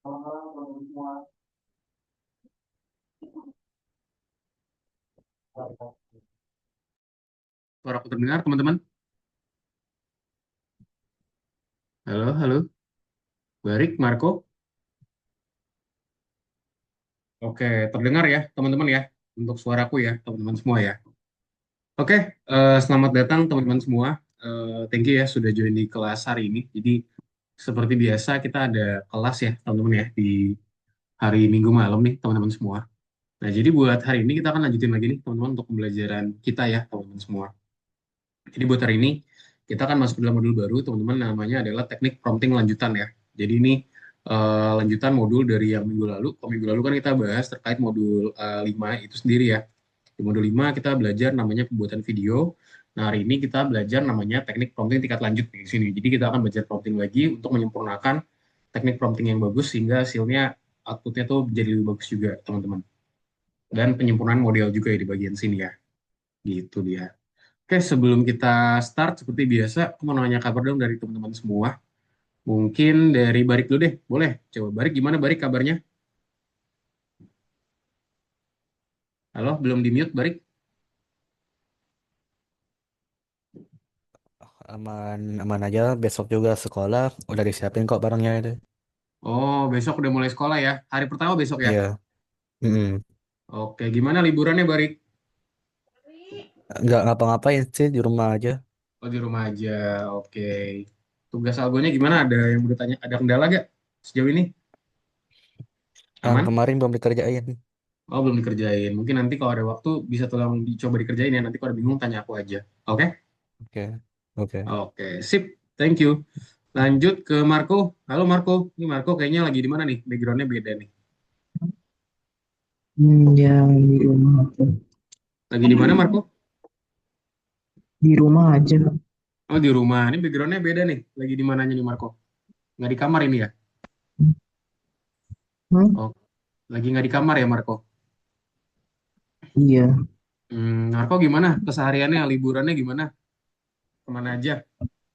Suara aku terdengar, teman-teman? Halo, halo. Barik, Marco. Oke, terdengar ya, teman-teman ya. Untuk suaraku ya, teman-teman semua ya. Oke, selamat datang teman-teman semua. Thank you ya sudah join di kelas hari ini. Jadi, seperti biasa kita ada kelas ya, teman-teman ya, di hari Minggu malam nih, teman-teman semua. Nah, jadi buat hari ini kita akan lanjutin lagi nih, teman-teman, untuk pembelajaran kita ya, teman-teman semua. Jadi buat hari ini kita akan masuk ke dalam modul baru, teman-teman, namanya adalah teknik prompting lanjutan ya. Jadi ini lanjutan modul dari yang minggu lalu. Kalau minggu lalu kan kita bahas terkait modul 5 itu sendiri ya. Di modul 5 kita belajar namanya pembuatan video. Nah, hari ini kita belajar namanya teknik prompting tingkat lanjut di sini. Jadi kita akan belajar prompting lagi untuk menyempurnakan teknik prompting yang bagus sehingga hasilnya outputnya tuh jadi lebih bagus juga, teman-teman. Dan penyempurnaan model juga ya di bagian sini ya. Gitu dia. Oke, sebelum kita start, seperti biasa, aku mau nanya kabar dong dari teman-teman semua. Mungkin dari Barik dulu deh, boleh? Coba Barik, gimana Barik kabarnya? Halo, belum di-mute Barik? Aman aman aja, besok juga sekolah udah disiapin kok barangnya itu. Oh, besok udah mulai sekolah ya? Hari pertama besok ya? Iya. Mm-mm. Oke, gimana liburannya Barik? Nggak ngapa-ngapain sih, di rumah aja. Oh, di rumah aja, oke. Tugas algonya gimana? Ada yang mau ditanya? Ada kendala gak sejauh ini? Yang Aman? kemarin belum dikerjain. Oh, belum dikerjain. Mungkin nanti kalau ada waktu bisa tolong dicoba dikerjain ya. Nanti kalau ada bingung tanya aku aja. Oke? Oke. Oke. Oke, sip. Thank you. Lanjut ke Marco. Halo Marco. Ini Marco kayaknya lagi di mana nih? Backgroundnya beda nih. Ya di rumah aja. Lagi di mana Marco? Di rumah aja. Oh, di rumah. Ini backgroundnya beda nih. Lagi di mananya nih Marco? Nggak di kamar ini ya? Hmm? Oh, lagi nggak di kamar ya Marco? Iya. Marco gimana? Kesehariannya, liburannya gimana? Kemana aja?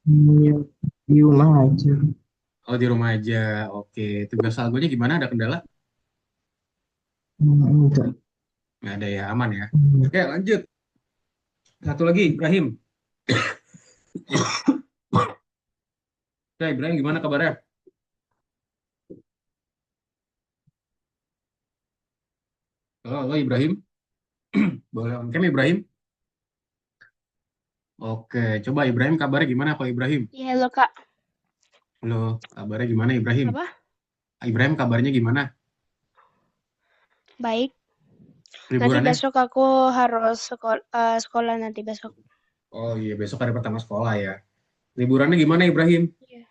Iya. Di rumah aja. Oh, di rumah aja. Oke. Tugas algonya gimana? Ada kendala? Enggak. Nggak ada ya, aman ya. Hmm. Oke, lanjut. Satu lagi, Ibrahim. Oke, Ibrahim gimana kabarnya? Halo, halo Ibrahim. Boleh on cam Ibrahim? Oke, coba Ibrahim kabarnya gimana kalau Ibrahim? Iya, halo Kak. Halo, kabarnya gimana Ibrahim? Apa? Ibrahim kabarnya gimana? Baik. Nanti Liburannya? besok aku harus sekolah nanti besok. Oh iya, besok hari pertama sekolah ya. Liburannya gimana Ibrahim? Iya.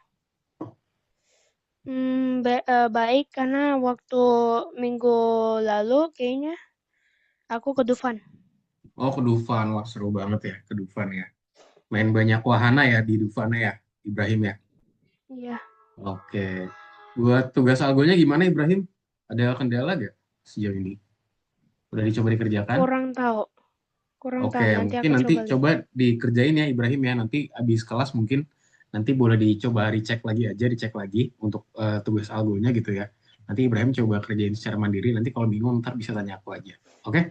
Baik karena waktu minggu lalu kayaknya aku ke Dufan. Oh, ke Dufan. Wah, seru banget ya ke Dufan ya. Main banyak wahana ya di Dufan ya, Ibrahim ya. Iya. Oke. Buat tugas algonya gimana Ibrahim? Ada kendala gak sejauh ini? Udah dicoba dikerjakan? Kurang tahu. Kurang Oke, tahu. Nanti mungkin aku nanti coba lihat. coba dikerjain ya Ibrahim ya. Nanti habis kelas mungkin nanti boleh dicoba dicek lagi aja, dicek lagi untuk tugas algonya gitu ya. Nanti Ibrahim coba kerjain secara mandiri. Nanti kalau bingung ntar bisa tanya aku aja. Oke?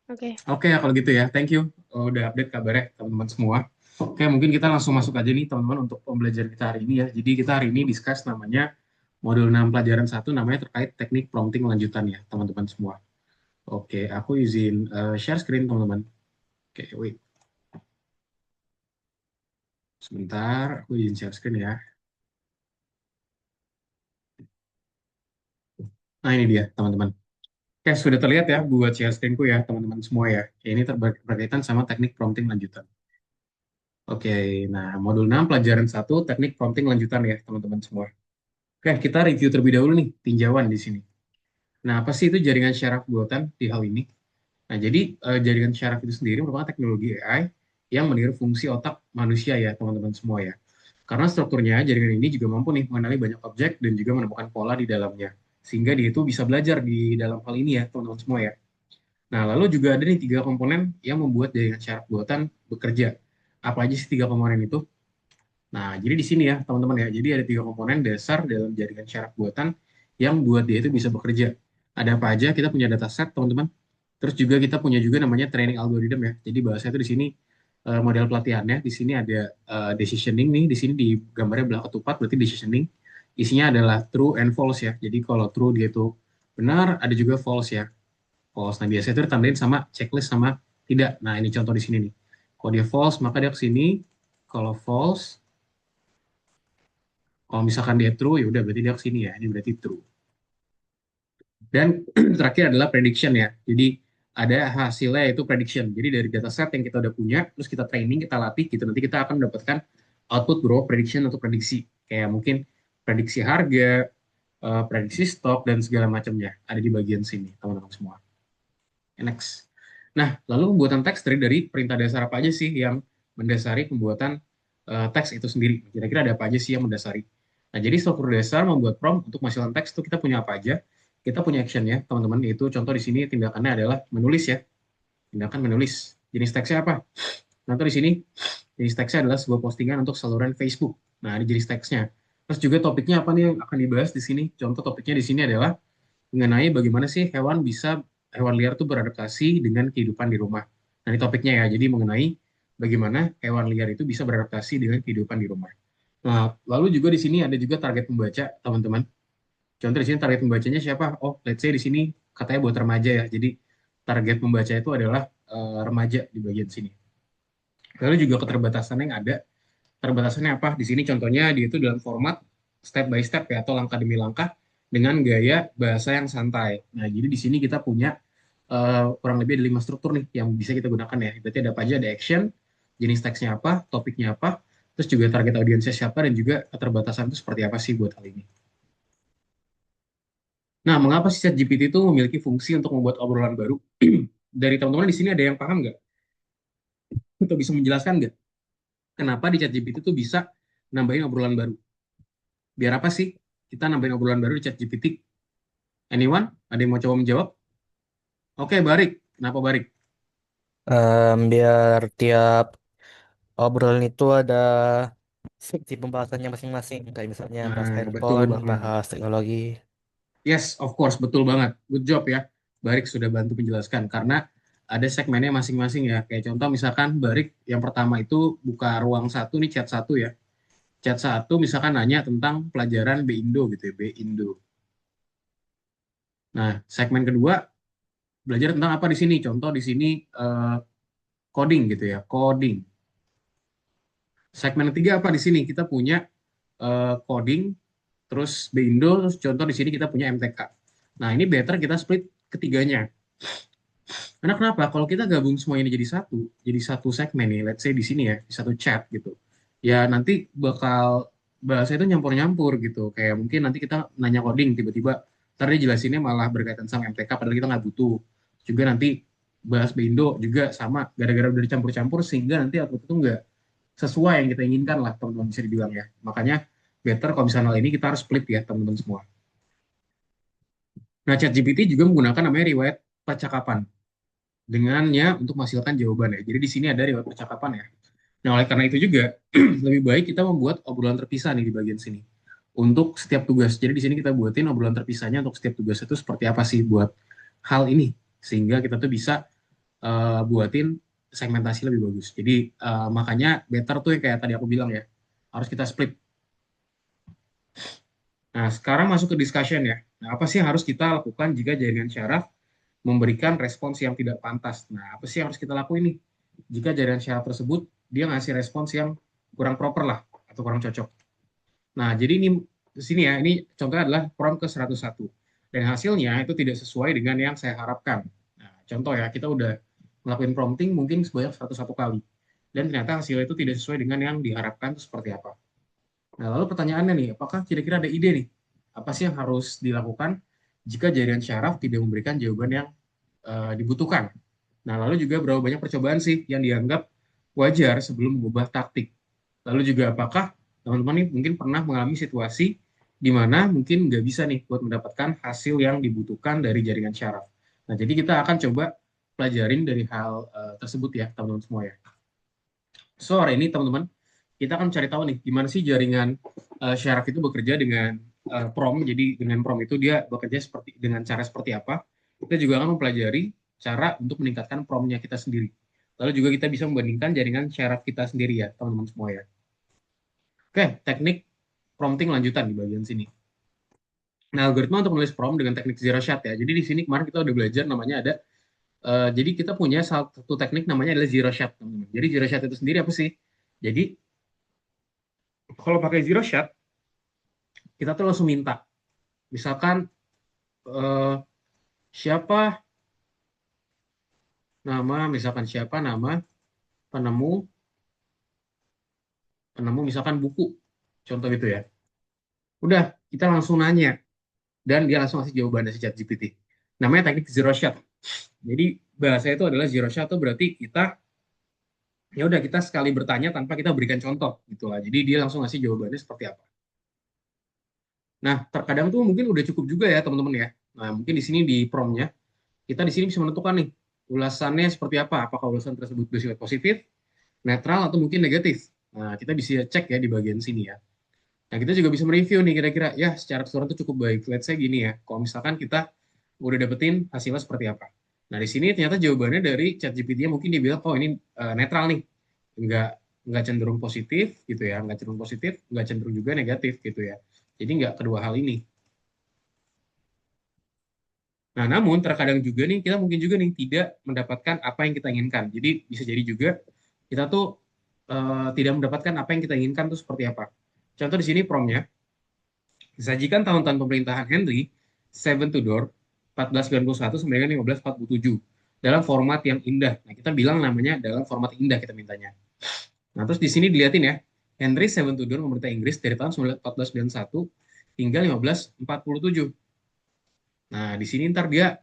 Oke. Oke ya kalau gitu ya. Thank you. Udah update kabarnya teman-teman semua. Oke, mungkin kita langsung masuk aja nih teman-teman untuk pembelajaran kita hari ini ya. Jadi kita hari ini discuss namanya modul 6 pelajaran satu namanya terkait teknik prompting lanjutan ya teman-teman semua. Oke, aku izin share screen teman-teman. Oke, wait. Sebentar, aku izin share screen ya. Nah, ini dia, teman-teman. Oke, sudah terlihat ya buat share screenku ya, teman-teman semua ya. Ini berkaitan sama teknik prompting lanjutan. Oke, nah modul 6 pelajaran satu teknik prompting lanjutan ya, teman-teman semua. Oke, kita review terlebih dahulu nih, tinjauan di sini. Nah, apa sih itu jaringan syaraf buatan di hal ini? Nah, jadi jaringan syaraf itu sendiri merupakan teknologi AI yang meniru fungsi otak manusia ya, teman-teman semua ya. Karena strukturnya jaringan ini juga mampu nih mengenali banyak objek dan juga menemukan pola di dalamnya. Sehingga dia itu bisa belajar di dalam hal ini ya, teman-teman semua ya. Nah, lalu juga ada nih tiga komponen yang membuat jaringan syaraf buatan bekerja. Apa aja sih tiga komponen itu? Nah, jadi di sini ya, teman-teman ya. Jadi ada 3 komponen dasar dalam jaringan syaraf buatan yang buat dia itu bisa bekerja. Ada apa aja? Kita punya dataset, teman-teman. Terus juga kita punya juga namanya training algorithm ya. Jadi bahasa itu di sini model pelatihannya. Di sini ada decisioning nih. Di sini di gambarnya belah ketupat berarti decisioning. Isinya adalah true and false ya. Jadi kalau true dia itu benar, ada juga false ya. False. Nah, biasanya itu ditandain sama checklist sama tidak. Nah, ini contoh di sini nih. Kalau dia false, maka dia ke sini. Kalau false, kalau misalkan dia true, ya udah berarti dia ke sini ya. Ini berarti true. Dan terakhir adalah prediction ya. Jadi ada hasilnya yaitu prediction. Jadi dari dataset yang kita udah punya, terus kita training, kita latih gitu. Nanti kita akan mendapatkan output berupa prediction atau prediksi. Kayak mungkin prediksi harga, prediksi stok, dan segala macamnya. Ada di bagian sini, teman-teman semua. Next. Nah, lalu pembuatan teks dari perintah dasar apa aja sih yang mendasari pembuatan teks itu sendiri? Kira-kira ada apa aja sih yang mendasari? Nah, jadi struktur dasar membuat prompt untuk menghasilkan teks itu kita punya apa aja? Kita punya action ya, teman-teman. Yaitu contoh di sini tindakannya adalah menulis ya. Tindakan menulis. Jenis teksnya apa? Contoh di sini, jenis teksnya adalah sebuah postingan untuk saluran Facebook. Nah, ini jenis teksnya. Terus juga topiknya apa nih yang akan dibahas di sini? Contoh topiknya di sini adalah mengenai bagaimana sih hewan liar itu beradaptasi dengan kehidupan di rumah. Nah, ini topiknya ya. Jadi mengenai bagaimana hewan liar itu bisa beradaptasi dengan kehidupan di rumah. Nah, lalu juga di sini ada juga target pembaca, teman-teman. Contoh di sini target pembacanya siapa? Oh, let's say di sini katanya buat remaja ya. Jadi target pembaca itu adalah remaja di bagian sini. Lalu juga keterbatasan yang ada. Keterbatasannya apa? Di sini contohnya dia itu dalam format step by step ya atau langkah demi langkah dengan gaya bahasa yang santai. Nah, jadi di sini kita punya kurang lebih ada 5 struktur nih yang bisa kita gunakan ya. Berarti ada apa aja? Ada action, jenis teksnya apa, topiknya apa, terus juga target audiensnya siapa, dan juga keterbatasan itu seperti apa sih buat hal ini. Nah, mengapa sih ChatGPT itu memiliki fungsi untuk membuat obrolan baru? Dari teman-teman di sini ada yang paham nggak? Atau bisa menjelaskan nggak? Kenapa di ChatGPT itu bisa nambahin obrolan baru? Biar apa sih kita nambahin obrolan baru di ChatGPT? Anyone? Ada yang mau coba menjawab? Oke, Barik. Kenapa Barik? Biar tiap obrolan itu ada seksi pembahasannya masing-masing. Kayak misalnya bahas Nah, betul handphone, banget. bahas teknologi. Yes, of course. Betul banget. Good job ya. Barik sudah bantu menjelaskan. Karena ada segmennya masing-masing ya. Kayak contoh misalkan Barik yang pertama itu buka ruang satu nih, chat satu ya. Chat satu misalkan nanya tentang pelajaran B-Indo gitu ya. B-Indo. Nah, segmen kedua belajar tentang apa di sini? Contoh di sini coding gitu ya. Coding. Segmen ketiga apa di sini? Kita punya coding, terus B-Indo, terus contoh di sini kita punya MTK. Nah, ini better kita split ketiganya. Karena kenapa? Kalau kita gabung semua ini jadi satu segmen nih, let's say di sini ya, di satu chat gitu. Ya nanti bakal bahasa itu nyampur-nyampur gitu. Kayak mungkin nanti kita nanya coding tiba-tiba ntar dia jelasinnya malah berkaitan sama MTK padahal kita nggak butuh. Juga nanti bahas Bindo juga sama gara-gara udah dicampur-campur sehingga nanti output itu nggak sesuai yang kita inginkan lah teman-teman bisa dibilang ya. Makanya better kalau misalnya hal ini kita harus split ya teman-teman semua. Nah, ChatGPT juga menggunakan namanya riwayat percakapan dengannya untuk menghasilkan jawaban ya. Jadi di sini ada riwayat percakapan ya. Nah, oleh karena itu juga lebih baik kita membuat obrolan terpisah nih di bagian sini. Untuk setiap tugas. Jadi di sini kita buatin obrolan terpisahnya untuk setiap tugas itu seperti apa sih buat hal ini. Sehingga kita tuh bisa buatin segmentasi lebih bagus. Jadi makanya better tuh yang kayak tadi aku bilang ya. Harus kita split. Nah, sekarang masuk ke discussion ya. Nah, apa sih yang harus kita lakukan jika jaringan syaraf memberikan respons yang tidak pantas? Nah, apa sih yang harus kita lakuin nih? Jika jaringan syaraf tersebut, dia ngasih respons yang kurang proper lah, atau kurang cocok. Nah, jadi ini di sini ya, ini contohnya adalah prompt ke 101. Dan hasilnya itu tidak sesuai dengan yang saya harapkan. Nah, contoh ya, kita udah ngelakuin prompting mungkin sebanyak 101 kali. Dan ternyata hasilnya itu tidak sesuai dengan yang diharapkan itu seperti apa. Nah, lalu pertanyaannya nih, apakah kira-kira ada ide nih? Apa sih yang harus dilakukan jika jaringan syaraf tidak memberikan jawaban yang dibutuhkan? Nah, lalu juga berapa banyak percobaan sih yang dianggap wajar sebelum mengubah taktik? Lalu juga apakah teman-teman nih mungkin pernah mengalami situasi di mana mungkin nggak bisa nih buat mendapatkan hasil yang dibutuhkan dari jaringan syaraf? Nah, jadi kita akan coba pelajarin dari hal tersebut ya, teman-teman semua ya. So, hari ini teman-teman, kita akan cari tahu nih gimana sih jaringan syaraf itu bekerja dengan prom. Jadi dengan prom itu dia bekerja dengan cara seperti apa. Kita juga akan mempelajari cara untuk meningkatkan promnya kita sendiri. Lalu juga kita bisa membandingkan jaringan syaraf kita sendiri ya, teman-teman semua ya. Oke, teknik prompting lanjutan di bagian sini. Nah, algoritma untuk menulis prompt dengan teknik zero shot ya. Jadi di sini kemarin kita udah belajar namanya ada jadi kita punya satu teknik namanya adalah zero shot, teman-teman. Jadi zero shot itu sendiri apa sih? Jadi kalau pakai zero shot, kita tuh langsung minta. Misalkan siapa nama penemu misalkan buku. Contoh gitu ya. Udah, kita langsung nanya dan dia langsung ngasih jawaban dari ChatGPT. Namanya teknik zero shot. Jadi bahasa itu adalah zero shot itu berarti ya udah kita sekali bertanya tanpa kita berikan contoh gitu lah. Jadi dia langsung ngasih jawabannya seperti apa. Nah, terkadang tuh mungkin udah cukup juga ya teman-teman ya. Nah, mungkin di sini di prompt-nya kita di sini bisa menentukan nih ulasannya seperti apa. Apakah ulasan tersebut bersifat positif, netral atau mungkin negatif. Nah, kita bisa cek ya di bagian sini ya. Nah, kita juga bisa mereview nih kira-kira ya secara keseluruhan itu cukup baik. Let's say gini ya. Kalau misalkan kita udah dapetin hasilnya seperti apa. Nah, di sini ternyata jawabannya dari ChatGPT-nya mungkin dia bilang, oh ini netral nih. Nggak cenderung positif gitu ya. Nggak cenderung positif, nggak cenderung juga negatif gitu ya. Jadi nggak kedua hal ini. Nah, namun terkadang juga nih, kita mungkin juga nih tidak mendapatkan apa yang kita inginkan. Jadi bisa jadi juga kita tuh tidak mendapatkan apa yang kita inginkan tuh seperti apa. Contoh di sini promnya, disajikan tahun-tahun pemerintahan Henry VII Tudor 1491 sampai dengan 1547 dalam format yang indah. Nah, kita bilang namanya dalam format indah kita mintanya. Nah, terus di sini dilihatin ya, Henry VII Tudor memerintah Inggris dari tahun 1491 hingga 1547. Nah, di sini ntar dia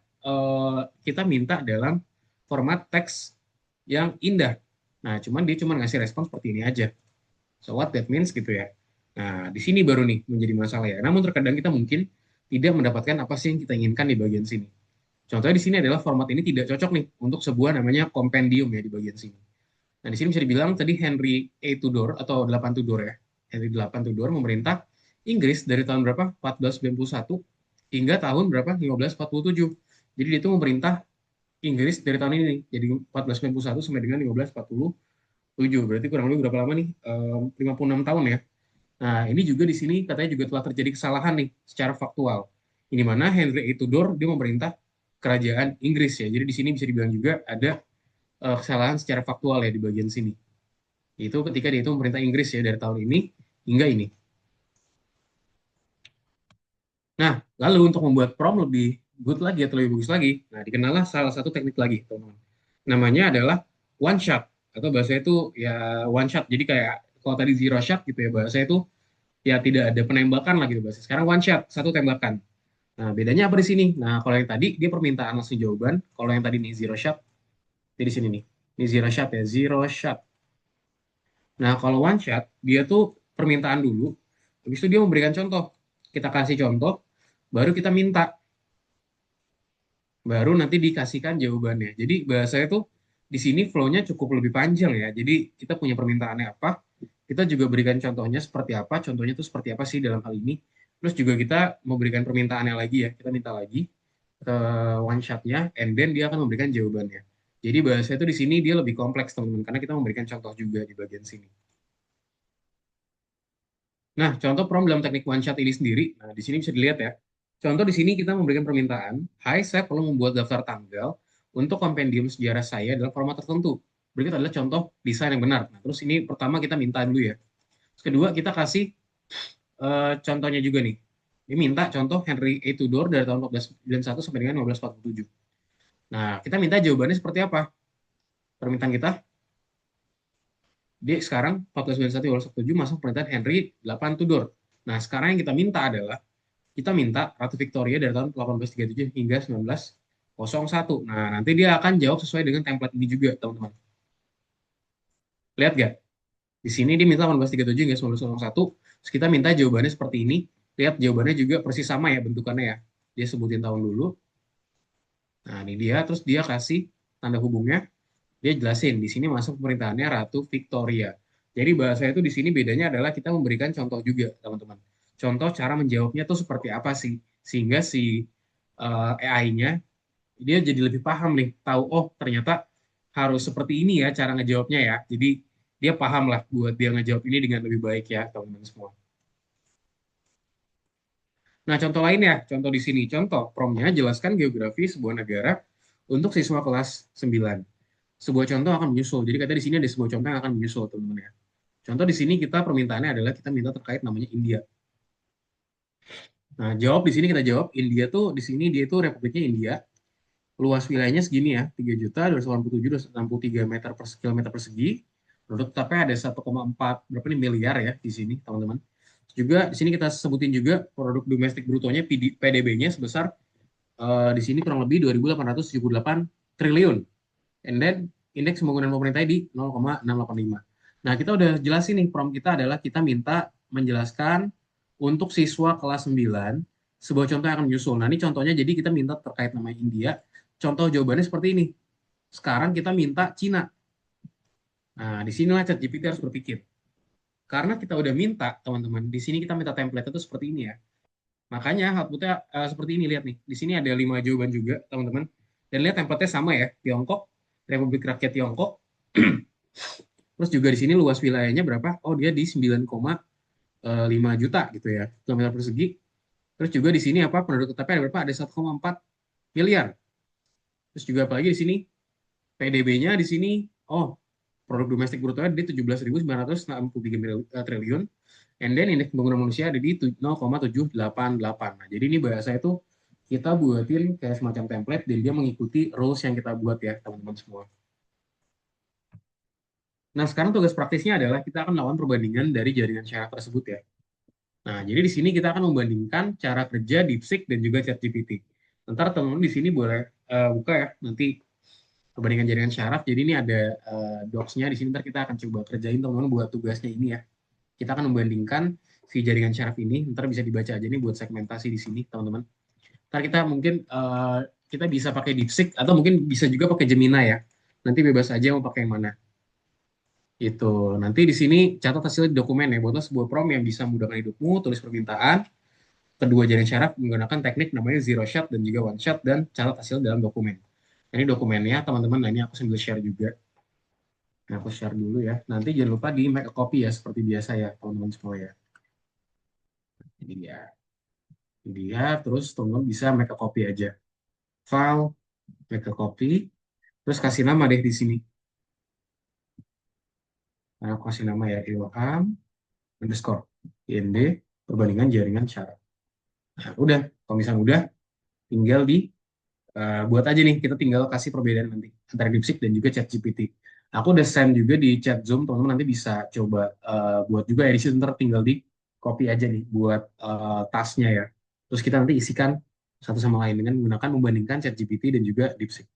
kita minta dalam format teks yang indah. Nah, dia cuma ngasih respon seperti ini aja. So what that means gitu ya. Nah, di sini baru nih menjadi masalah ya. Namun terkadang kita mungkin tidak mendapatkan apa sih yang kita inginkan di bagian sini. Contohnya di sini adalah format ini tidak cocok nih untuk sebuah namanya kompendium ya di bagian sini. Nah, di sini bisa dibilang tadi Henry A. Tudor atau 8 Tudor ya. Henry 8 Tudor memerintah Inggris dari tahun berapa? 1491 hingga tahun berapa? 1547. Jadi dia itu memerintah Inggris dari tahun ini, jadi 1491 sampai dengan 1547. Berarti kurang lebih berapa lama nih? 56 tahun ya. Nah, ini juga di sini katanya juga telah terjadi kesalahan nih secara faktual. Ini mana Henry A. Tudor dia memerintah kerajaan Inggris ya. Jadi di sini bisa dibilang juga ada kesalahan secara faktual ya di bagian sini. Itu ketika dia itu memerintah Inggris ya dari tahun ini hingga ini. Nah, lalu untuk membuat prompt lebih good lagi atau lebih bagus lagi, nah dikenallah salah satu teknik lagi, teman-teman. Namanya adalah one shot atau bahasa itu ya one shot. Jadi kayak kalau tadi zero shot gitu ya bahasa itu ya tidak ada penembakan lagi gitu bahasa. Sekarang one shot, satu tembakan. Nah, bedanya apa di sini? Nah, kalau yang tadi dia permintaan langsung jawaban, kalau yang tadi nih zero shot, di sini nih. Ini zero shot ya, zero shot. Nah, kalau one shot, dia tuh permintaan dulu, habis itu dia memberikan contoh. Kita kasih contoh, baru kita minta. Baru nanti dikasihkan jawabannya. Jadi bahasa itu di sini flow-nya cukup lebih panjang ya. Jadi kita punya permintaannya apa, kita juga berikan contohnya seperti apa, contohnya itu seperti apa sih dalam hal ini. Terus juga kita memberikan permintaannya lagi ya, kita minta lagi ke one shot-nya, and then dia akan memberikan jawabannya. Jadi bahasa itu di sini dia lebih kompleks teman-teman, karena kita memberikan contoh juga di bagian sini. Nah, contoh prompt dalam teknik one shot ini sendiri, nah di sini bisa dilihat ya. Contoh di sini kita memberikan permintaan, hai saya perlu membuat daftar tanggal untuk kompendium sejarah saya dalam format tertentu. Berikut adalah contoh desain yang benar. Nah, terus ini pertama kita minta dulu ya. Terus kedua kita kasih contohnya juga nih. Ini minta contoh Henry A. Tudor dari tahun 1491 sampai dengan 1547. Nah, kita minta jawabannya seperti apa? Permintaan kita di sekarang 1491 masuk pemerintahan Henry 8 Tudor. Nah, sekarang yang kita minta adalah kita minta Ratu Victoria dari tahun 1837 hingga 1901. Nah, nanti dia akan jawab sesuai dengan template ini juga, teman-teman. Lihat gak? Di sini dia minta 1837 hingga 1901. Terus kita minta jawabannya seperti ini. Lihat jawabannya juga persis sama ya bentukannya ya. Dia sebutin tahun dulu. Nah, ini dia. Terus dia kasih tanda hubungnya. Dia jelasin di sini masuk pemerintahannya Ratu Victoria. Jadi bahasa itu di sini bedanya adalah kita memberikan contoh juga, teman-teman. Contoh cara menjawabnya tuh seperti apa sih, sehingga si AI-nya dia jadi lebih paham nih, tahu oh ternyata harus seperti ini ya cara ngejawabnya ya. Jadi dia paham lah buat dia ngejawab ini dengan lebih baik ya, teman-teman semua. Nah, contoh lainnya, contoh di sini, contoh promnya jelaskan geografi sebuah negara untuk siswa kelas 9. Sebuah contoh akan menyusul. Jadi kata di sini ada sebuah contoh yang akan menyusul, teman-teman ya. Contoh di sini kita permintaannya adalah kita minta terkait namanya India. Nah, jawab di sini kita jawab India tuh di sini dia itu Republiknya India. Luas wilayahnya segini ya, 3.287.263 meter per kilometer persegi. Penduduk tetapnya ada 1,4 berapa nih miliar ya di sini, teman-teman. Juga di sini kita sebutin juga produk domestik brutonya PDB-nya sebesar di sini kurang lebih 2.878 triliun. And then indeks pembangunan pemerintah di 0,685. Nah, kita udah jelasin nih prompt kita adalah kita minta menjelaskan untuk siswa kelas 9 sebuah contoh yang akan menyusul. Nah, ini contohnya jadi kita minta terkait nama India. Contoh jawabannya seperti ini. Sekarang kita minta Cina. Nah, di sinilah ChatGPT harus berpikir. Karena kita udah minta, teman-teman, di sini kita minta template itu seperti ini ya. Makanya outputnya seperti ini, lihat nih. Di sini ada 5 jawaban juga, teman-teman. Dan lihat template-nya sama ya, Tiongkok, Republik Rakyat Tiongkok. Terus juga di sini luas wilayahnya berapa? Oh, dia di 9,5 juta gitu ya, kilometer persegi. Terus juga di sini apa? Penduduk tetapnya ada berapa? Ada 1,4 miliar. Terus juga apalagi di sini PDB-nya di sini, oh, produk domestik brutonya di 17.963 triliun. And then indeks pembangunan manusia ada di 0,788. Nah, jadi ini bahasa itu kita buatin kayak semacam template dan dia mengikuti rules yang kita buat ya, teman-teman semua. Nah, sekarang tugas praktisnya adalah kita akan melakukan perbandingan dari jaringan syaraf tersebut ya. Nah, jadi di sini kita akan membandingkan cara kerja DeepSeek dan juga ChatGPT. Ntar teman-teman di sini boleh buka ya, nanti perbandingan jaringan syaraf. Jadi ini ada docs-nya di sini, ntar kita akan coba kerjain teman-teman buat tugasnya ini ya. Kita akan membandingkan si jaringan syaraf ini, ntar bisa dibaca aja nih buat segmentasi di sini teman-teman. Ntar kita mungkin kita bisa pakai DeepSeek atau mungkin bisa juga pakai Gemini ya. Nanti bebas aja mau pakai yang mana. Itu nanti di sini catat hasil dokumen ya, buatlah sebuah prompt yang bisa memudahkan hidupmu, tulis permintaan, kedua jaringan syaraf menggunakan teknik namanya zero shot dan juga one shot, dan catat hasil dalam dokumen. Nah, ini dokumennya teman-teman, nah ini aku sambil share juga. Nah, aku share dulu ya. Nanti jangan lupa di make a copy ya, seperti biasa ya teman-teman semua ya. Ini dia, terus teman-teman bisa make a copy aja. File, make a copy, terus kasih nama deh di sini. Nah, aku kasih nama ya, Ilham_IND perbandingan jaringan syaraf. Nah, udah, kalau misalnya udah, tinggal buat aja nih, kita tinggal kasih perbedaan nanti antara DeepSeek dan juga ChatGPT. Aku udah send juga di chat Zoom, teman-teman nanti bisa coba buat juga ya di situ, ntar tinggal di copy aja nih buat tasknya ya. Terus kita nanti isikan satu sama lain dengan menggunakan membandingkan ChatGPT dan juga DeepSeek.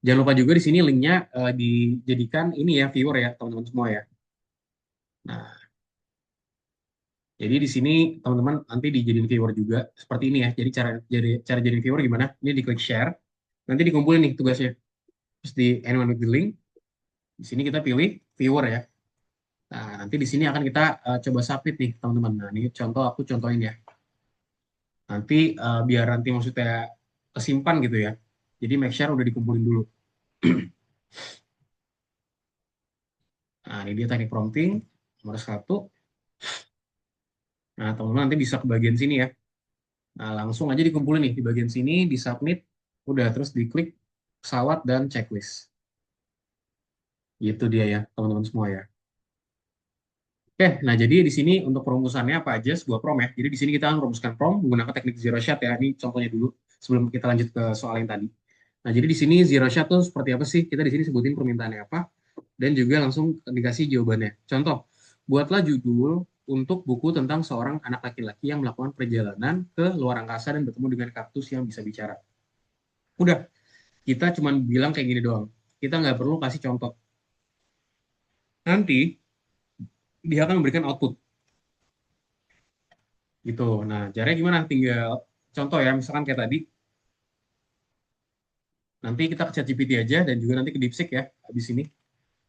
Jangan lupa juga di sini linknya dijadikan ini ya viewer ya teman-teman semua ya. Nah, jadi di sini teman-teman nanti dijadiin viewer juga seperti ini ya. Jadi cara jadiin viewer gimana? Ini diklik share, nanti dikumpulin nih tugasnya. Terus di anyone with the link, di sini kita pilih viewer ya. Nah, nanti di sini akan kita coba submit nih teman-teman. Nah, ini contoh aku contohin ya. Nanti biar nanti maksudnya kesimpan gitu ya. Jadi make sure udah dikumpulin dulu. Nah, ini dia teknik prompting nomor 1. Nah, teman-teman nanti bisa ke bagian sini ya. Nah, langsung aja dikumpulin nih di bagian sini, di submit, udah terus diklik pesawat dan checklist. Gitu dia ya, teman-teman semua ya. Oke, nah jadi di sini untuk perumusannya apa aja sebuah prompt ya. Jadi di sini kita akan merumuskan prompt menggunakan teknik zero shot ya. Ini contohnya dulu sebelum kita lanjut ke soal yang tadi. Nah, jadi di sini zero shot tuh seperti apa sih? Kita di sini sebutin permintaannya apa dan juga langsung dikasih jawabannya. Contoh, buatlah judul untuk buku tentang seorang anak laki-laki yang melakukan perjalanan ke luar angkasa dan bertemu dengan kaktus yang bisa bicara. Udah, kita cuma bilang kayak gini doang. Kita nggak perlu kasih contoh. Nanti dia akan memberikan output. Gitu. Nah, caranya gimana? Tinggal contoh ya, misalkan kayak tadi. Nanti kita ke ChatGPT aja dan juga nanti ke DeepSeek ya, habis ini.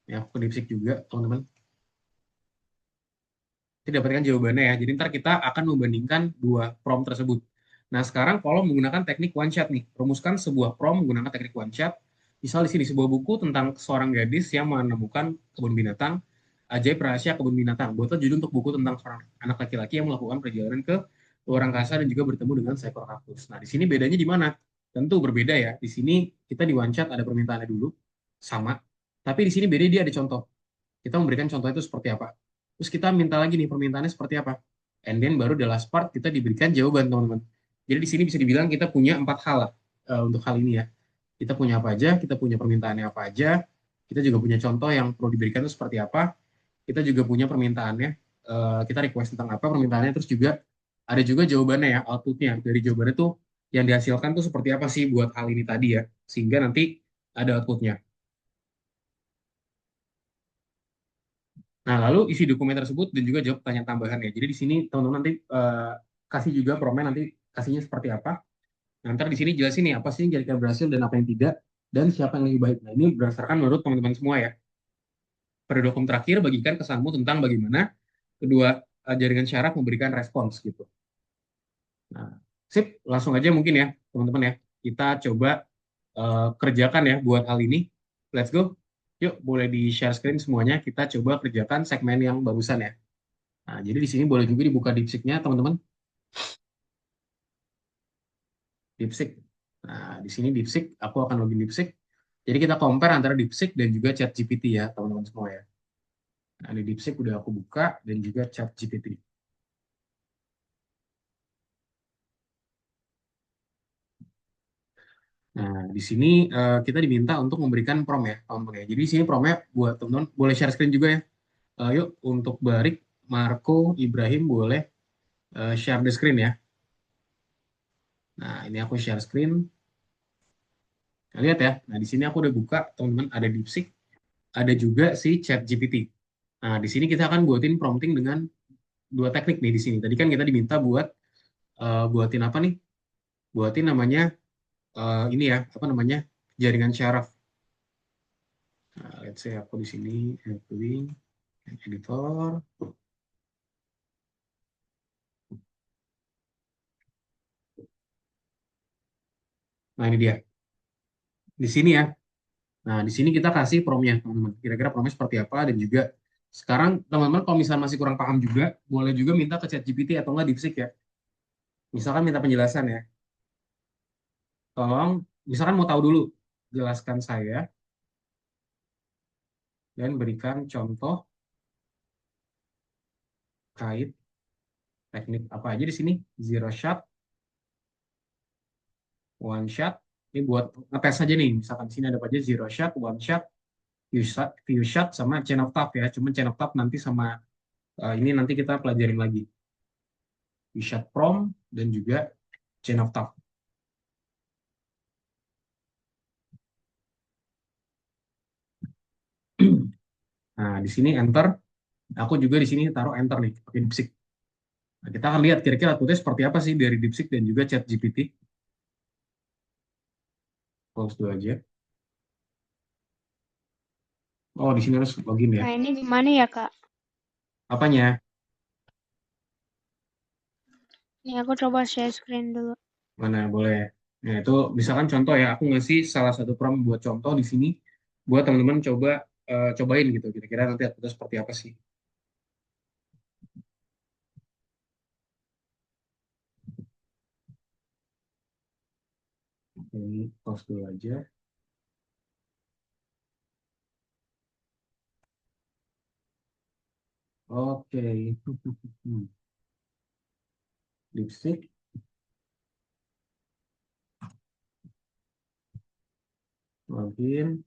Ya, ke DeepSeek juga, teman-teman. kita dapatkan jawabannya ya. Jadi ntar kita akan membandingkan dua prompt tersebut. Nah, sekarang kalau menggunakan teknik one shot nih, rumuskan sebuah prompt menggunakan teknik one shot. Misal di sini sebuah buku tentang seorang gadis yang menemukan kebun binatang, ajaib rahasia kebun binatang. Buatlah judul untuk buku tentang seorang anak laki-laki yang melakukan perjalanan ke luar angkasa dan juga bertemu dengan seekor kaktus. Nah, di sini bedanya di mana? Tentu berbeda ya. Di sini kita di one shot ada permintaannya dulu, sama. Tapi di sini beda, dia ada contoh. Kita memberikan contoh itu seperti apa. Terus kita minta lagi nih permintaannya seperti apa. And then baru the last part kita diberikan jawaban, teman-teman. Jadi di sini bisa dibilang kita punya 4 hal lah, untuk hal ini ya. Kita punya apa aja, kita punya permintaannya apa aja, kita juga punya contoh yang perlu diberikan itu seperti apa, kita juga punya permintaannya, kita request tentang apa permintaannya, terus juga ada juga jawabannya ya, outputnya. Dari jawabannya tuh yang dihasilkan tuh seperti apa sih buat hal ini tadi ya, sehingga nanti ada outputnya. Nah, lalu isi dokumen tersebut dan juga jawab pertanyaan tambahannya. Jadi di sini teman-teman nanti kasih juga promnya, nanti kasihnya seperti apa. Nah, ntar di sini jelasin nih apa sih yang kira-kira berhasil dan apa yang tidak, dan siapa yang lebih baik. Nah, ini berdasarkan menurut teman-teman semua ya. Pada dokumen terakhir, bagikan kesanmu tentang bagaimana kedua jaringan syaraf memberikan respons gitu. Nah, sip, langsung aja mungkin ya teman-teman ya. Kita coba kerjakan ya buat hal ini. Let's go. Yuk, boleh di-share screen semuanya. Kita coba kerjakan segmen yang barusan ya. Nah, jadi di sini boleh juga dibuka DeepSeek-nya, teman-teman. DeepSeek. Nah, di sini DeepSeek, aku akan login DeepSeek. Jadi kita compare antara DeepSeek dan juga ChatGPT ya, teman-teman semua ya. Nah, di DeepSeek udah aku buka dan juga ChatGPT. Nah, di sini kita diminta untuk memberikan prompt ya, teman-teman ya. Jadi di sini promptnya buat teman-teman boleh share screen juga ya. Yuk, untuk Barik, Marco, Ibrahim boleh share the screen ya. Nah, ini aku share screen. Nah, lihat ya. Nah, di sini aku udah buka, teman-teman, ada DeepSeek, ada juga si ChatGPT. Nah, di sini kita akan buatin prompting dengan dua teknik nih di sini. Tadi kan kita diminta buat buatin apa nih? Buatin namanya ini ya, apa namanya? Jaringan syaraf. Nah, let's say aku di sini doing editor. Nah, ini dia. Di sini ya. Nah, di sini kita kasih promnya, teman-teman. Kira-kira promnya seperti apa, dan juga sekarang teman-teman kalau misalnya masih kurang paham juga, boleh juga minta ke ChatGPT atau enggak DeepSeek ya. Misalkan minta penjelasan ya. Tolong, misalkan mau tahu dulu, jelaskan saya dan berikan contoh kait teknik apa aja di sini. Zero shot, one shot. Ini buat ngetes aja nih. Misalkan di sini ada apa aja, zero shot, one shot, few shot, sama chain of thought ya. Cuman chain of thought nanti sama ini nanti kita pelajarin lagi. Few shot prompt dan juga chain of thought. Nah, di sini enter. Aku juga di sini taruh enter nih, pakai DeepSeek. Nah, kita akan lihat kira-kira outputnya seperti apa sih dari DeepSeek dan juga ChatGPT. Close dulu aja. Oh, di sini harus login ya. Nah, ini gimana ya, Kak? Apanya? Nih, aku coba share screen dulu. Mana boleh. Nah, itu misalkan contoh ya, aku ngasih salah satu prompt buat contoh di sini, buat teman-teman coba cobain gitu. Kira-kira nanti outputnya seperti apa sih. Ini close dulu aja. Oke. DeepSeek. Login.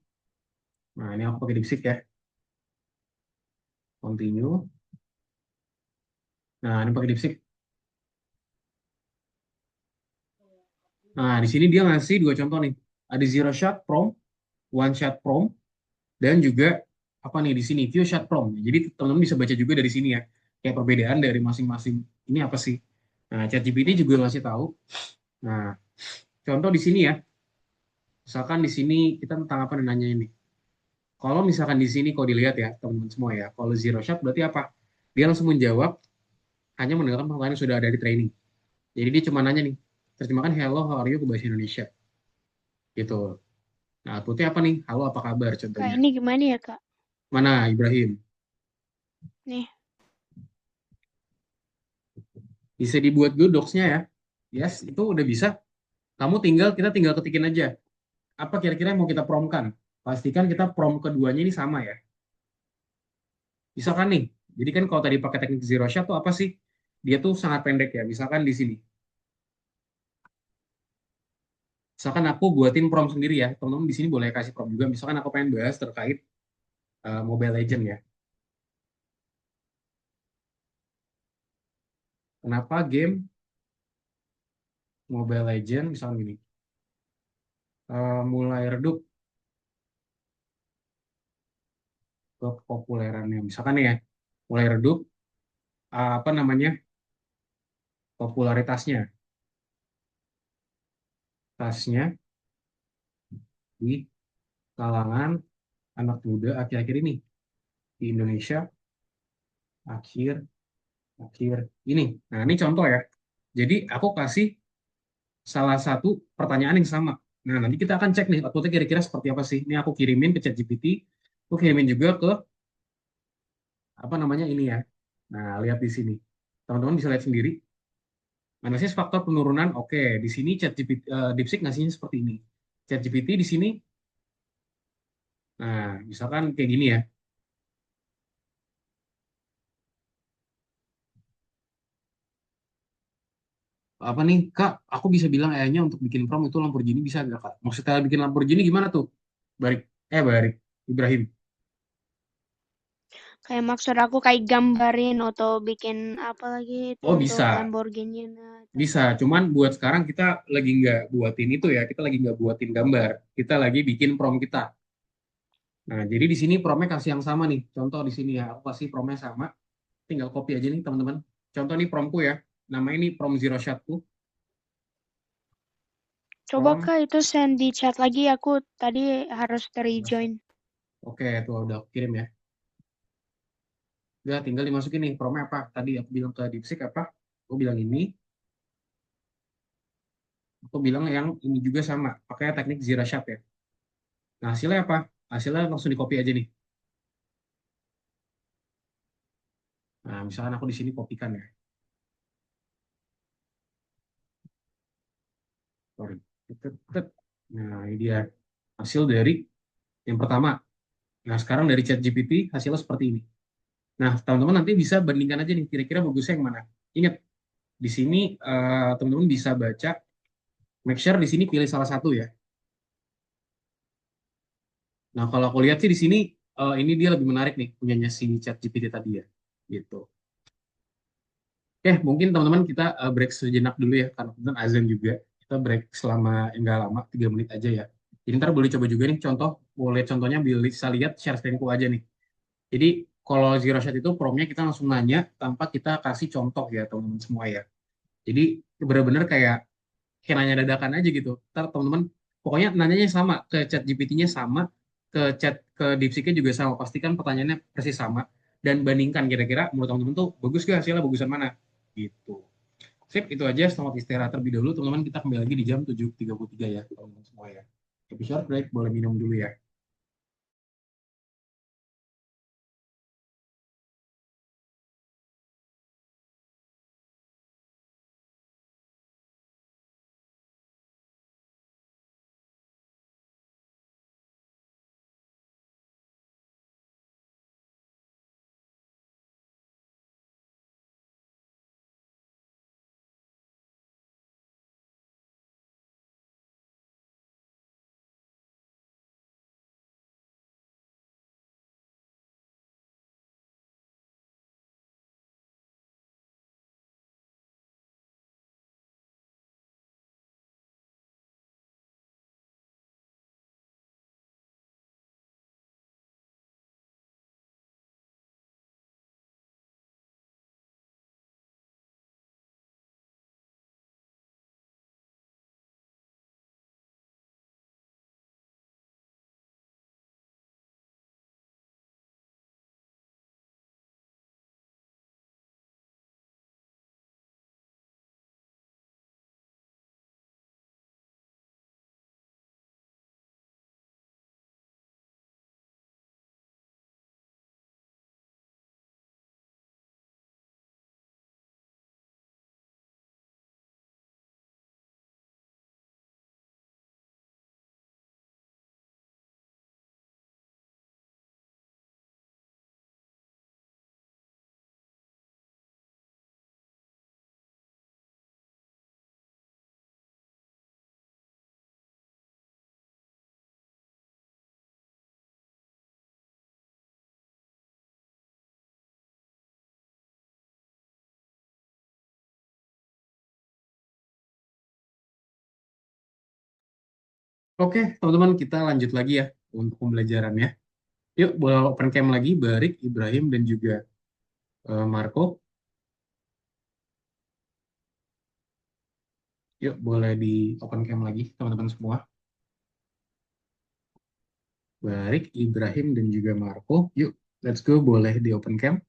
Nah, ini aku pakai DeepSeek ya. Continue. Nah, ini pakai DeepSeek. Nah, di sini dia ngasih dua contoh nih. Ada zero shot prompt, one shot prompt, dan juga apa nih di sini few shot prompt. Jadi teman-teman bisa baca juga dari sini ya. Kayak perbedaan dari masing-masing ini apa sih. Nah, ChatGPT juga ngasih tahu. Nah, contoh di sini ya. Misalkan di sini kita tentang apa nanya ini. Kalau misalkan di sini kalau dilihat ya, teman-teman semua ya, kalau zero shot berarti apa? Dia langsung menjawab hanya mendengarkan pertanyaan yang sudah ada di training. Jadi dia cuma nanya nih, terjemahkan hello, how are you ke bahasa Indonesia. Gitu. Nah, outputnya apa nih? Halo, apa kabar Kak, contohnya. ini gimana ya, Kak? Mana Ibrahim? Nih, Bisa dibuat dulu docs-nya ya. Yes, itu udah bisa. Kita tinggal ketikin aja. Apa kira-kira yang mau kita prompt-kan? Pastikan kita prompt keduanya ini sama ya. Bisa kan nih? Jadi kan kalau tadi pakai teknik zero shot tuh apa sih? Dia tuh sangat pendek ya. Misalkan di sini. Misalkan aku buatin prompt sendiri ya. Teman-teman di sini boleh kasih prompt juga. Misalkan aku pengen bahas terkait Mobile Legend ya. Kenapa game Mobile Legend misalnya gini mulai redup kepopulerannya. Misalkan nih ya, mulai redup apa namanya popularitasnya, tasnya di kalangan anak muda akhir-akhir ini di Indonesia akhir akhir ini. Nah ini contoh ya. Jadi aku kasih salah satu pertanyaan yang sama. Nah nanti kita akan cek nih outputnya kira-kira seperti apa sih. Ini aku kirimin ke ChatGPT, aku kirimin juga ke apa namanya ini ya. Nah lihat di sini, teman-teman bisa lihat sendiri. Analisis faktor penurunan, oke. Di sini ChatGPT, DeepSeek ngasihnya seperti ini. ChatGPT di sini, nah misalkan kayak gini ya. Apa nih, Kak? Aku bisa bilang AI-nya untuk bikin prompt itu Lamborghini bisa nggak, Kak? Maksudnya bikin Lamborghini gimana tuh? Barik, Barik, Ibrahim. kayak maksud aku kayak gambarin atau bikin apa lagi itu Oh untuk bisa, Lamborghini. Nah, itu. bisa. Cuman buat sekarang kita lagi nggak buatin itu ya. Kita lagi nggak buatin gambar. Kita lagi bikin prompt kita. Nah, jadi di sini prompt-nya kasih yang sama nih. Contoh di sini ya, aku kasih prompt-nya sama. Tinggal copy aja nih teman-teman. Contoh nih prompt-ku ya. Namanya ini prompt zero shot-ku. Coba Prompt. Kak itu send di chat lagi, aku tadi harus rejoin. Oke, tuh udah aku kirim ya. Udah tinggal dimasukin nih prompt apa. Tadi aku bilang ke DeepSeek apa? Aku bilang ini. Aku bilang yang ini juga sama. Pakai teknik zero shot ya. Nah, hasilnya apa? Hasilnya langsung di copy aja nih. Nah, misalkan aku di sini kopikan ya. Sorry. Tet, tet. Nah, ini dia hasil dari yang pertama. Nah, sekarang dari ChatGPT hasilnya seperti ini. Nah, teman-teman nanti bisa bandingkan aja nih, kira-kira bagusnya yang mana. Ingat, di sini teman-teman bisa baca, make sure di sini pilih salah satu ya. Nah, kalau aku lihat sih di sini, ini dia lebih menarik nih, punyanya si ChatGPT tadi ya. Gitu. Oke, mungkin teman-teman kita break sejenak dulu ya, karena kebetulan azan juga. Kita break selama enggak lama, 3 menit aja ya. Jadi ntar boleh coba juga nih contoh, boleh contohnya bisa lihat share screen-ku aja nih. Jadi kalau zero shot itu prompt-nya kita langsung nanya tanpa kita kasih contoh ya teman-teman semua ya. Jadi benar-benar kayak nanya dadakan aja gitu. Ntar teman-teman pokoknya nanyanya sama ke chat GPT-nya sama, ke DeepSeek-nya juga sama. Pastikan pertanyaannya persis sama dan bandingkan kira-kira menurut teman-teman tuh bagus gak hasilnya bagusan mana gitu. Sip, itu aja. Selamat istirahat terlebih dahulu teman-teman. Kita kembali lagi di jam 7.33 ya teman-teman semua ya. Tapi short break, boleh minum dulu ya. Oke, teman-teman, kita lanjut lagi ya untuk pembelajarannya. Yuk, boleh open cam lagi, Barik, Ibrahim, dan juga Marco. Yuk, boleh di open cam lagi, teman-teman semua. Barik, Ibrahim, dan juga Marco. Yuk, let's go, boleh di open cam.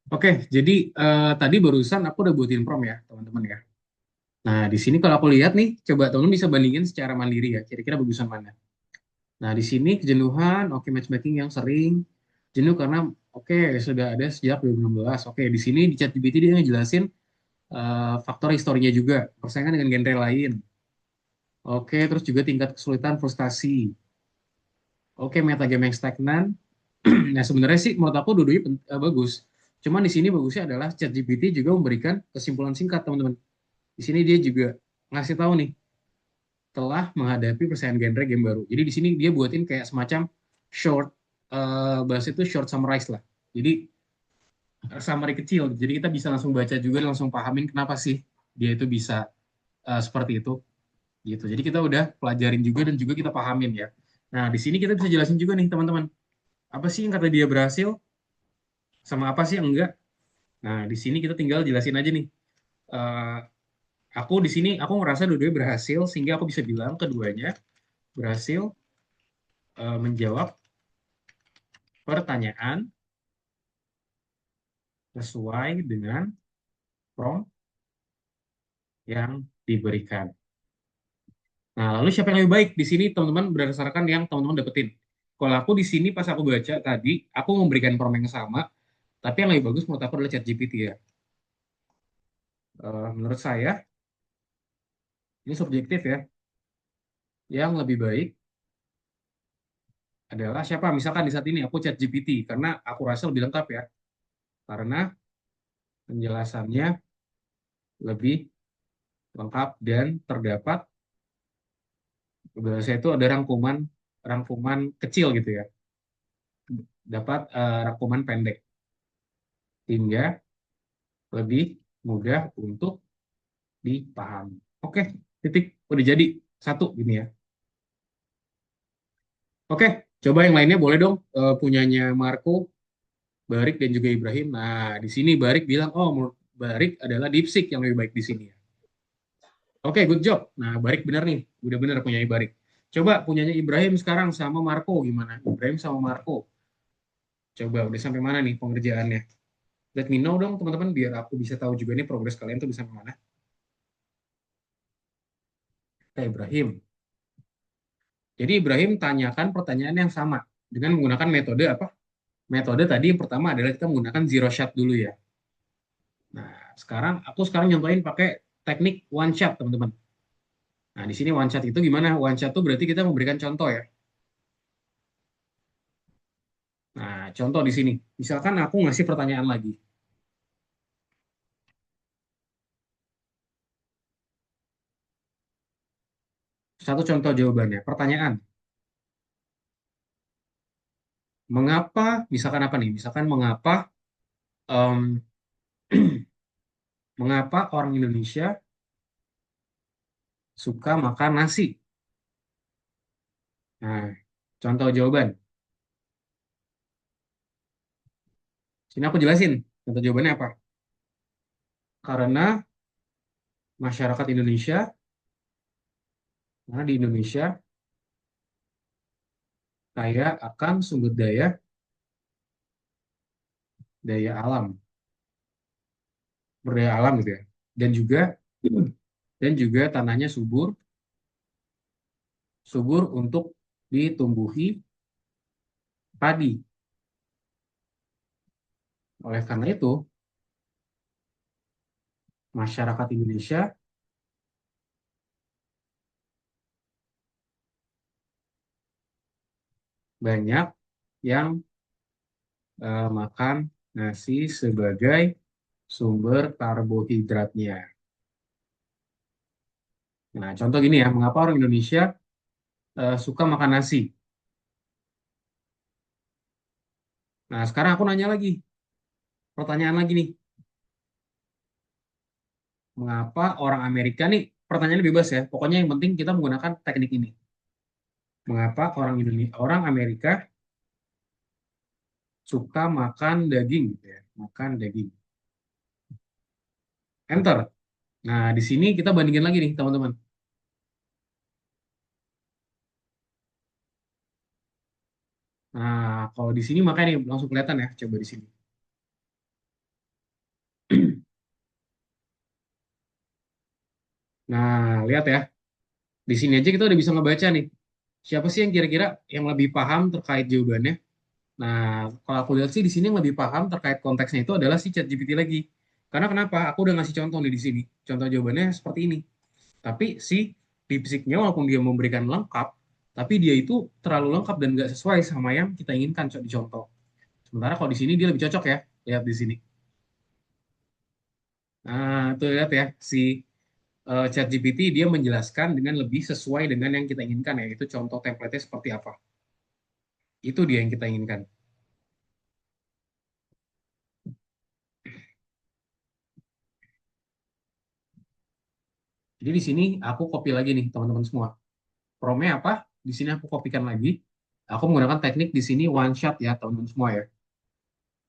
Oke, jadi tadi barusan aku udah buatin prom ya, teman-teman ya. Nah, di sini kalau aku lihat nih, coba teman-teman bisa bandingin secara mandiri ya, kira-kira bagusan mana. Nah, di sini kejenuhan, oke, matchmaking yang sering. Jenuh karena, oke, sudah ada sejak 2016. Oke, di sini di ChatGPT dia ngejelasin faktor historinya juga, persaingan dengan genre lain. Oke, terus juga tingkat kesulitan frustasi. Oke, metagame yang stagnan. Nah, sebenarnya sih menurut aku dua-duanya bagus. Cuman di sini bagusnya adalah ChatGPT juga memberikan kesimpulan singkat, teman-teman. Di sini dia juga ngasih tahu nih, telah menghadapi persaingan genre game baru. Jadi di sini dia buatin kayak semacam short, bahasa itu short summarize lah. Jadi summary kecil. Jadi kita bisa langsung baca juga, langsung pahamin kenapa sih dia itu bisa seperti itu. Gitu. Jadi kita udah pelajarin juga dan juga kita pahamin ya. Nah, di sini kita bisa jelasin juga nih teman-teman. Apa sih yang kata dia berhasil sama apa sih yang enggak? Nah, di sini kita tinggal jelasin aja nih. Eh, aku di sini aku ngerasa dua-duanya berhasil sehingga aku bisa bilang keduanya berhasil menjawab pertanyaan sesuai dengan prompt yang diberikan. Nah, lalu siapa yang lebih baik? Di sini teman-teman berdasarkan yang teman-teman dapetin. Kalau aku di sini pas aku baca tadi, aku memberikan prompt yang sama, tapi yang lebih bagus menurut aku adalah ChatGPT ya. Menurut saya, ini subjektif ya. Yang lebih baik adalah siapa? Misalkan di saat ini aku ChatGPT, karena aku rasa lebih lengkap ya. Karena penjelasannya lebih lengkap dan terdapat, saya itu ada rangkuman rangkuman kecil gitu ya. Dapat rangkuman pendek. Hingga lebih mudah untuk dipahami. Oke, titik. Udah jadi. Satu gini ya. Oke, coba yang lainnya boleh dong punyanya Marco, Barik, dan juga Ibrahim. Nah, di sini Barik bilang, oh, menurut Barik adalah DeepSeek yang lebih baik di sini ya. Oke, good job. Nah, Barik benar nih. Udah benar punyanya Barik. Coba punyanya Ibrahim sekarang sama Marco gimana? Ibrahim sama Marco. Coba udah sampai mana nih pengerjaannya? Let me know dong teman-teman biar aku bisa tahu juga nih progres kalian tuh bisa sampai mana. Oke, Ibrahim. Jadi Ibrahim tanyakan pertanyaan yang sama dengan menggunakan metode apa? Metode tadi yang pertama adalah kita menggunakan zero shot dulu ya. Nah, sekarang nyontohin pakai teknik one shot, teman-teman. Nah, di sini one shot itu gimana? One shot itu berarti kita memberikan contoh ya. Nah, contoh di sini. Misalkan aku ngasih pertanyaan lagi. Satu contoh jawabannya. Pertanyaan. Mengapa, misalkan apa nih? Misalkan em, mengapa orang Indonesia suka makan nasi? Nah, contoh jawaban. Sini aku jelasin. Contoh jawabannya apa? Karena masyarakat Indonesia, karena di Indonesia kaya akan sumber daya alam, berdaya alam gitu ya. Dan juga tanahnya subur, subur untuk ditumbuhi padi. Oleh karena itu, masyarakat Indonesia banyak yang makan nasi sebagai sumber karbohidratnya. Nah, contoh gini ya, mengapa orang Indonesia suka makan nasi? Nah, sekarang aku nanya lagi, pertanyaan lagi nih. Mengapa orang Amerika nih pertanyaannya bebas ya. Pokoknya yang penting kita menggunakan teknik ini. Mengapa orang Indonesia, orang Amerika suka makan daging gitu ya. Makan daging. Enter. Nah, di sini kita bandingin lagi nih, teman-teman. Nah, kalau di sini makanya nih, langsung kelihatan ya, coba di sini. Nah, lihat ya. Di sini aja kita udah bisa ngebaca nih. Siapa sih yang kira-kira yang lebih paham terkait jawabannya? Nah, kalau aku lihat sih di sini yang lebih paham terkait konteksnya itu adalah si ChatGPT lagi. Karena kenapa? Aku udah ngasih contoh nih di sini. Contoh jawabannya seperti ini. Tapi si DeepSeek-nya walaupun dia memberikan lengkap, tapi dia itu terlalu lengkap dan nggak sesuai sama yang kita inginkan di contoh. Sementara kalau di sini dia lebih cocok ya. Lihat di sini. Nah, tuh lihat ya, si ChatGPT dia menjelaskan dengan lebih sesuai dengan yang kita inginkan, yaitu contoh template-nya seperti apa. Itu dia yang kita inginkan. Jadi di sini aku copy lagi nih teman-teman semua. Promnya apa? Di sini aku kopikan lagi. Aku menggunakan teknik di sini one shot ya teman-teman semua ya.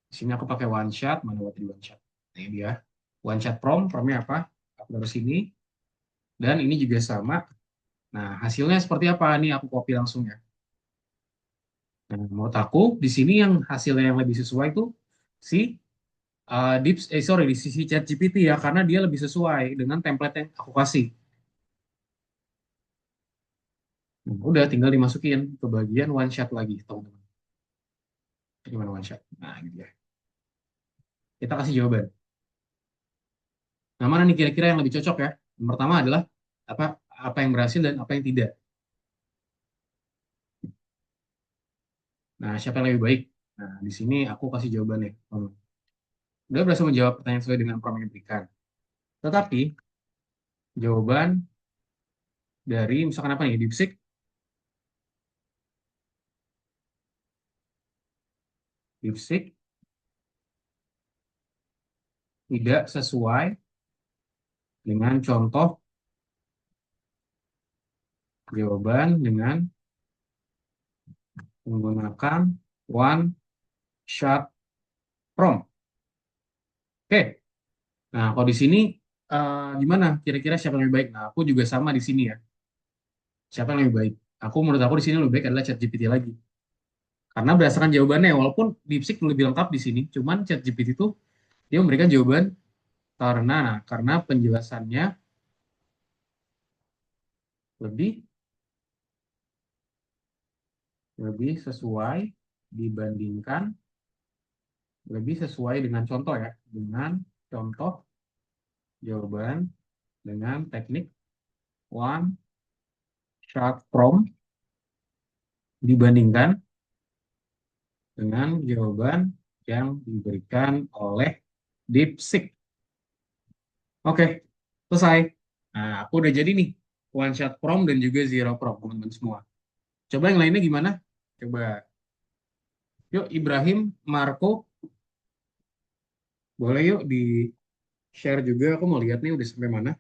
Di sini aku pakai one shot, mana buat di one shot. Nah, ini dia. One shot promnya apa? Aku taruh sini. Dan ini juga sama. Nah, hasilnya seperti apa? Nih aku copy langsung ya. Nah, menurut aku di sini yang hasilnya yang lebih sesuai itu si di sisi ChatGPT ya, karena dia lebih sesuai dengan template yang aku kasih. Nah, udah tinggal dimasukin ke bagian one shot lagi, teman-teman. Gimana one shot? Nah, ini dia. Kita kasih jawaban. Nah, mana nih kira-kira yang lebih cocok ya? Yang pertama adalah apa apa yang berhasil dan apa yang tidak. Nah, siapa yang lebih baik? Nah, di sini aku kasih jawabannya. Udah berhasil menjawab pertanyaan sesuai dengan prompt yang diberikan. Tetapi jawaban dari misalkan apa nih? DeepSeek tidak sesuai dengan contoh jawaban dengan menggunakan one shot prompt. Oke. Nah, kalau di sini gimana? Kira-kira siapa yang lebih baik? Nah, aku juga sama di sini ya. Siapa yang lebih baik? Menurut aku di sini lebih baik adalah ChatGPT lagi. Karena berdasarkan jawabannya, walaupun DeepSeek lebih lengkap di sini, cuman ChatGPT itu dia memberikan jawaban karena penjelasannya lebih lebih sesuai dibandingkan lebih sesuai dengan contoh ya, dengan contoh jawaban dengan teknik one shot prompt dibandingkan dengan jawaban yang diberikan oleh DeepSeek. Oke, selesai. Nah, aku udah jadi nih one shot prompt dan juga zero prompt teman-teman semua. Coba yang lainnya gimana? Coba. Yuk Ibrahim, Marco, boleh yuk di share juga. Aku mau lihat nih udah sampai mana.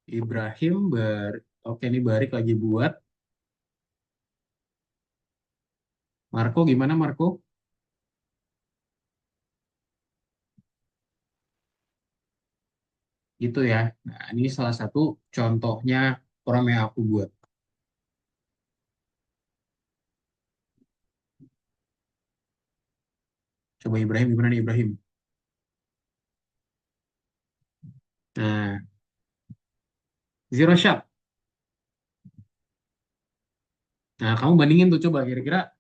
Ibrahim, oke ini Barik lagi buat. Marco gimana Marco? Gitu ya. Nah, ini salah satu contohnya program yang aku buat. Coba Ibrahim gimana nih Ibrahim? Nah, zero shot. Nah, kamu bandingin tuh coba kira-kira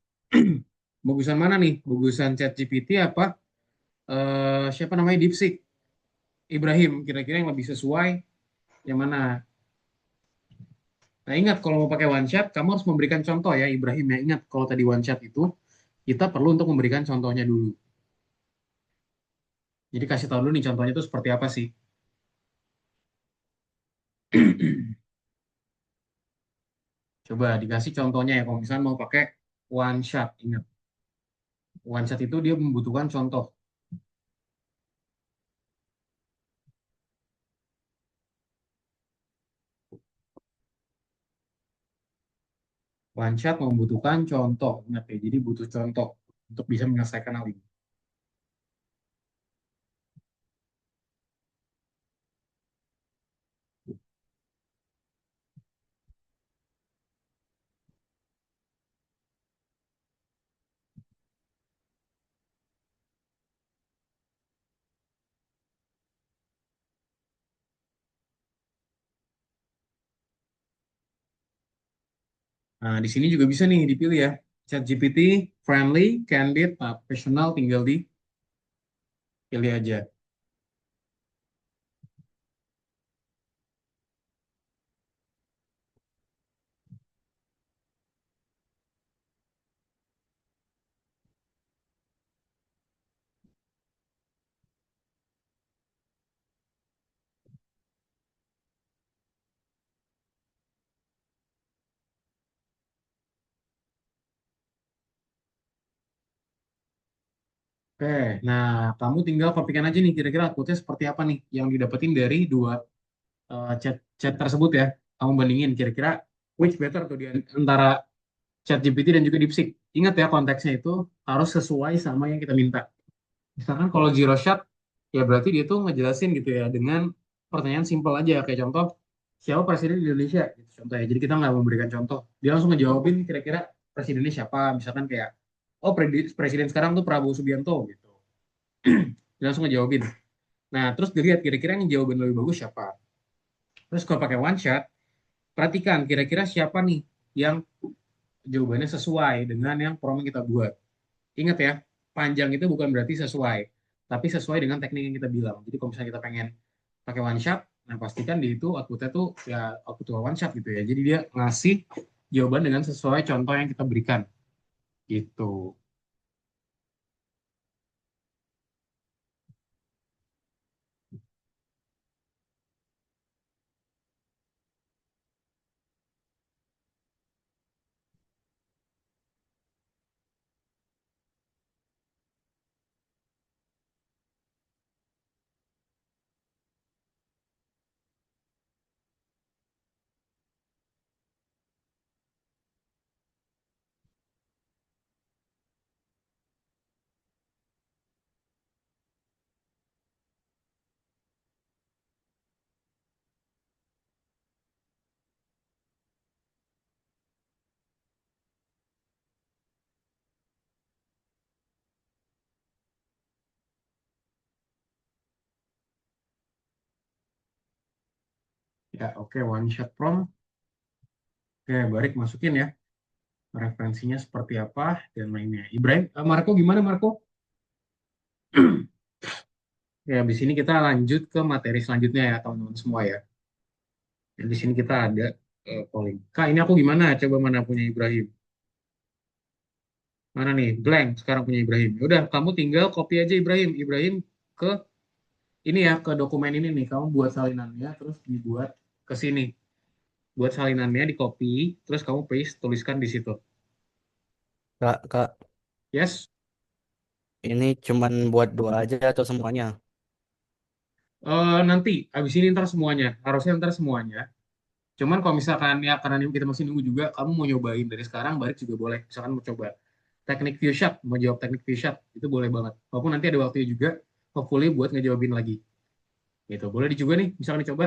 bagusan mana nih? Bagusan ChatGPT apa siapa namanya DeepSeek? Ibrahim, kira-kira yang lebih sesuai yang mana? Nah, ingat kalau mau pakai one shot, kamu harus memberikan contoh ya Ibrahim ya. Ingat kalau tadi one shot itu kita perlu untuk memberikan contohnya dulu. Jadi kasih tahu dulu nih contohnya itu seperti apa sih? Coba dikasih contohnya ya kalau misalnya mau pakai one shot, ingat. One shot itu dia membutuhkan contoh. One shot membutuhkan contoh. Ingat ya, jadi butuh contoh untuk bisa menyelesaikan hal ini. Nah, di sini juga bisa nih dipilih ya. ChatGPT, friendly, candid, professional, tinggal dipilih aja. Oke, nah kamu tinggal kopikan aja nih kira-kira outputnya seperti apa nih yang didapetin dari dua chat chat tersebut ya. Kamu bandingin kira-kira which better tuh di antara ChatGPT dan juga DeepSeek. Ingat ya konteksnya itu harus sesuai sama yang kita minta. Misalkan kalau zero shot, ya berarti dia tuh ngejelasin gitu ya dengan pertanyaan simpel aja kayak contoh siapa presiden di Indonesia gitu contohnya. Jadi kita nggak memberikan contoh, dia langsung ngejawabin kira-kira presidennya siapa. Misalkan kayak oh presiden sekarang tuh Prabowo Subianto gitu. Dia langsung ngejawabin. Nah terus dilihat kira-kira yang jawaban lebih bagus siapa. Terus kalau pakai one shot, perhatikan kira-kira siapa nih yang jawabannya sesuai dengan yang prompt yang kita buat. Ingat ya, panjang itu bukan berarti sesuai, tapi sesuai dengan teknik yang kita bilang. Jadi kalau misalnya kita pengen pakai one shot, nah pastikan di itu outputnya tuh ya output one shot gitu ya. Jadi dia ngasih jawaban dengan sesuai contoh yang kita berikan gitu. Ya oke, one shot prompt. Oke, Barik masukin ya referensinya seperti apa dan lainnya. Ibrahim, Marco gimana Marco? Ya, di sini kita lanjut ke materi selanjutnya ya teman-teman semua ya. Dan di sini kita ada polling. Kak, ini aku gimana? Coba mana punya Ibrahim? Mana nih? Blank sekarang punya Ibrahim. Ya udah, kamu tinggal copy aja Ibrahim. Ibrahim ke ini ya, ke dokumen ini nih. Kamu buat salinannya, terus dibuat ke sini. Buat salinannya, di copy, terus kamu paste, tuliskan di situ. Kak, Yes? ini cuman buat dua aja atau semuanya? Nanti, habis ini ntar semuanya. Harusnya ntar semuanya. Cuman kalau misalkan ya, karena ini kita masih nunggu juga, kamu mau nyobain dari sekarang, balik juga boleh. Misalkan mau coba teknik view shot, mau jawab teknik view shot, itu boleh banget. Walaupun nanti ada waktunya juga, hopefully buat ngejawabin lagi. Gitu. Boleh dicoba nih, misalkan dicoba.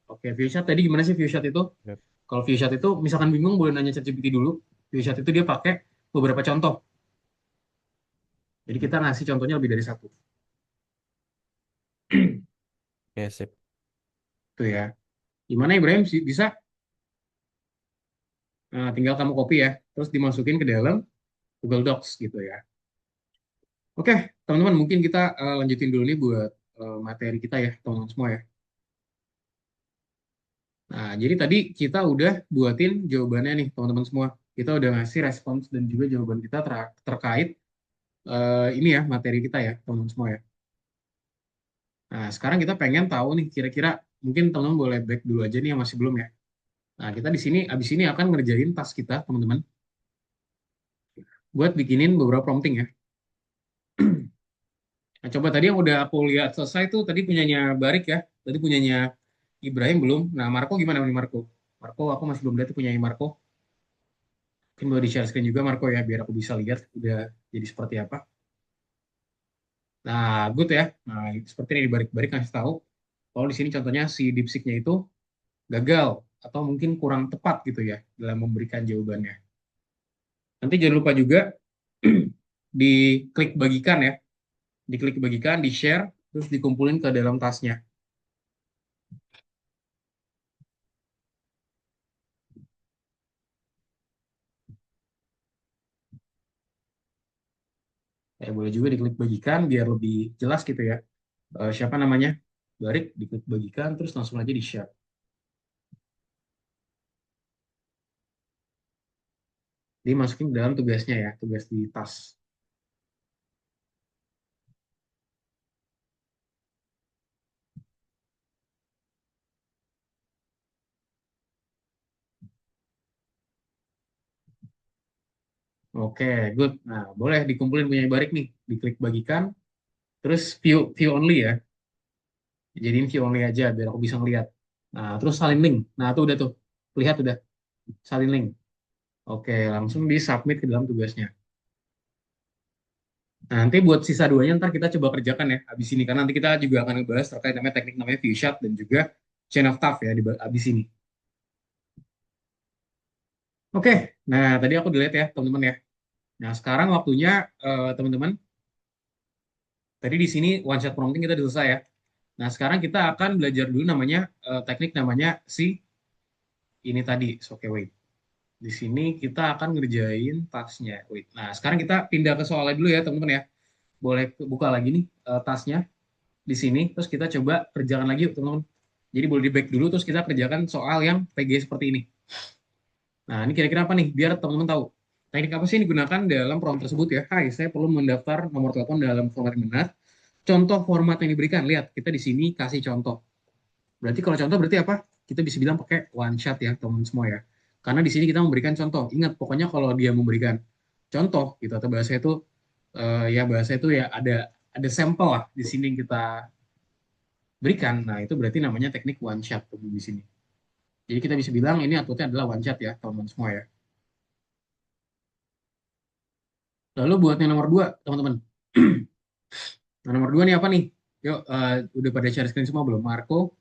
Oke, view shot tadi gimana sih view shot itu? Yap. Kalau view shot itu, misalkan bingung boleh nanya ChatGPT dulu. View shot itu dia pakai beberapa contoh. Jadi kita ngasih contohnya lebih dari satu. Oke, sip. Tuh ya. Gimana Ibrahim? Bisa? Nah, tinggal kamu copy ya. Terus dimasukin ke dalam Google Docs gitu ya. Oke, teman-teman, mungkin kita lanjutin dulu nih buat materi kita ya, teman-teman semua ya. Nah, jadi tadi kita udah buatin jawabannya nih, teman-teman semua. Kita udah ngasih respons dan juga jawaban kita terkait ini ya, materi kita ya, teman-teman semua ya. Nah, sekarang kita pengen tahu nih, kira-kira mungkin teman-teman boleh back dulu aja nih yang masih belum ya. Nah, kita di sini, abis ini akan ngerjain tas kita, teman-teman, buat bikinin beberapa prompting ya. Nah, coba tadi yang udah aku lihat selesai tuh tadi punyanya Barik ya. Tadi punyanya Ibrahim belum. Nah, Marco gimana nih Marco? Marco aku masih belum lihat tuh punyanya Marco. Mungkin boleh di-share screen juga Marco ya biar aku bisa lihat udah jadi seperti apa. Nah, good ya. Nah, seperti ini di Barik-Barik ngasih tahu. Kalau di sini contohnya si DeepSeek-nya itu gagal atau mungkin kurang tepat gitu ya dalam memberikan jawabannya. Nanti jangan lupa juga diklik bagikan ya, diklik bagikan, di-share, terus dikumpulin ke dalam tasnya. Boleh juga diklik bagikan biar lebih jelas gitu ya. Siapa namanya? Barik, diklik bagikan, terus langsung aja di-share. Dimasukin ke dalam tugasnya ya, tugas di tas. Oke, good. Nah, boleh dikumpulin punya Barik nih, diklik bagikan, terus view view only ya. Jadiin view only aja biar aku bisa ngeliat. Nah, terus salin link. Nah, tuh udah tuh. Lihat udah. Salin link. Oke, langsung di-submit ke dalam tugasnya. Nah, nanti buat sisa duanya ntar kita coba kerjakan ya habis ini. Karena nanti kita juga akan ngebahas terkait namanya teknik namanya view shot dan juga chain of thought ya di habis ini. Oke, nah tadi aku delete ya teman-teman ya. Nah, sekarang waktunya teman-teman. Tadi di sini one shot prompting kita udah selesai ya. Nah, sekarang kita akan belajar dulu namanya teknik namanya si ini tadi. Oke, wait. Di sini kita akan ngerjain tasnya. Wait. Nah, sekarang kita pindah ke soalnya dulu ya, teman-teman ya. Boleh buka lagi nih tasnya di sini. Terus kita coba kerjakan lagi yuk, teman-teman. Jadi boleh di back dulu, terus kita kerjakan soal yang PG seperti ini. Nah, ini kira-kira apa nih? Biar teman-teman tahu. Teknik apa sih yang digunakan dalam prompt tersebut ya? Hai, saya perlu mendaftar nomor telepon dalam format yang benar. Contoh format yang diberikan. Lihat, kita di sini kasih contoh. Berarti kalau contoh berarti apa? Kita bisa bilang pakai one shot ya, teman-teman semua ya. Karena di sini kita memberikan contoh. Ingat, pokoknya kalau dia memberikan contoh gitu atau bahasa itu ya bahasa itu ya ada sampel lah di sini yang kita berikan. Nah, itu berarti namanya teknik one shot di sini. Jadi kita bisa bilang ini outputnya adalah one shot ya, teman-teman semua ya. Lalu buat yang nomor dua, teman-teman. Nah, nomor dua nih apa nih? Yuk, udah pada share screen semua belum? Marco.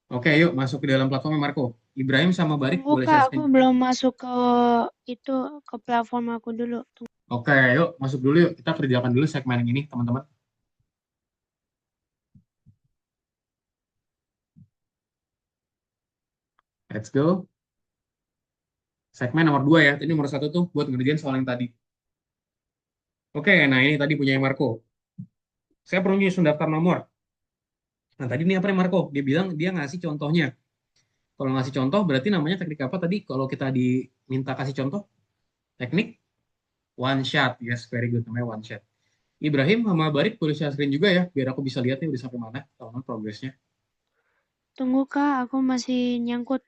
Oke, yuk masuk ke dalam platformnya Marco. Ibrahim sama Barik Tunggu boleh Kak, share aku screen juga. belum masuk ke itu ke platform aku dulu. Oke, yuk masuk dulu yuk. Kita kerjakan dulu segmen yang ini, teman-teman. Let's go. Segmen nomor 2 ya. Ini nomor 1 tuh buat ngerjain soal yang tadi. Oke, nah ini tadi punya Marco. Saya perlu nyusun daftar nomor. Nah, tadi ini apa nih Marco? Dia bilang dia ngasih contohnya. Kalau ngasih contoh berarti namanya teknik apa tadi? Kalau kita diminta kasih contoh, teknik one shot. Yes, very good. Namanya one shot. Ibrahim sama Barik boleh share screen juga ya, biar aku bisa lihat nih udah sampai mana, teman-teman progresnya. Tunggu Kak, aku masih nyangkut.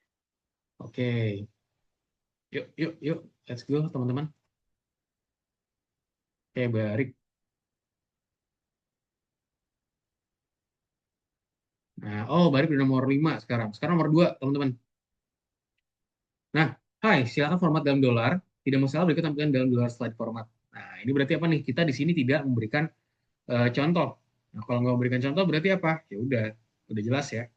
Oke. Yuk, yuk, yuk. Let's go, teman-teman. Oke, Barik. Nah, oh, Barik udah nomor 5 sekarang. Sekarang nomor 2, teman-teman. Nah, hai, silakan format dalam dolar. Tidak masalah berikut tampilkan dalam dolar slide format. Nah, ini berarti apa nih? Kita di sini tidak memberikan contoh. Nah, kalau nggak memberikan contoh berarti apa? Ya udah jelas ya.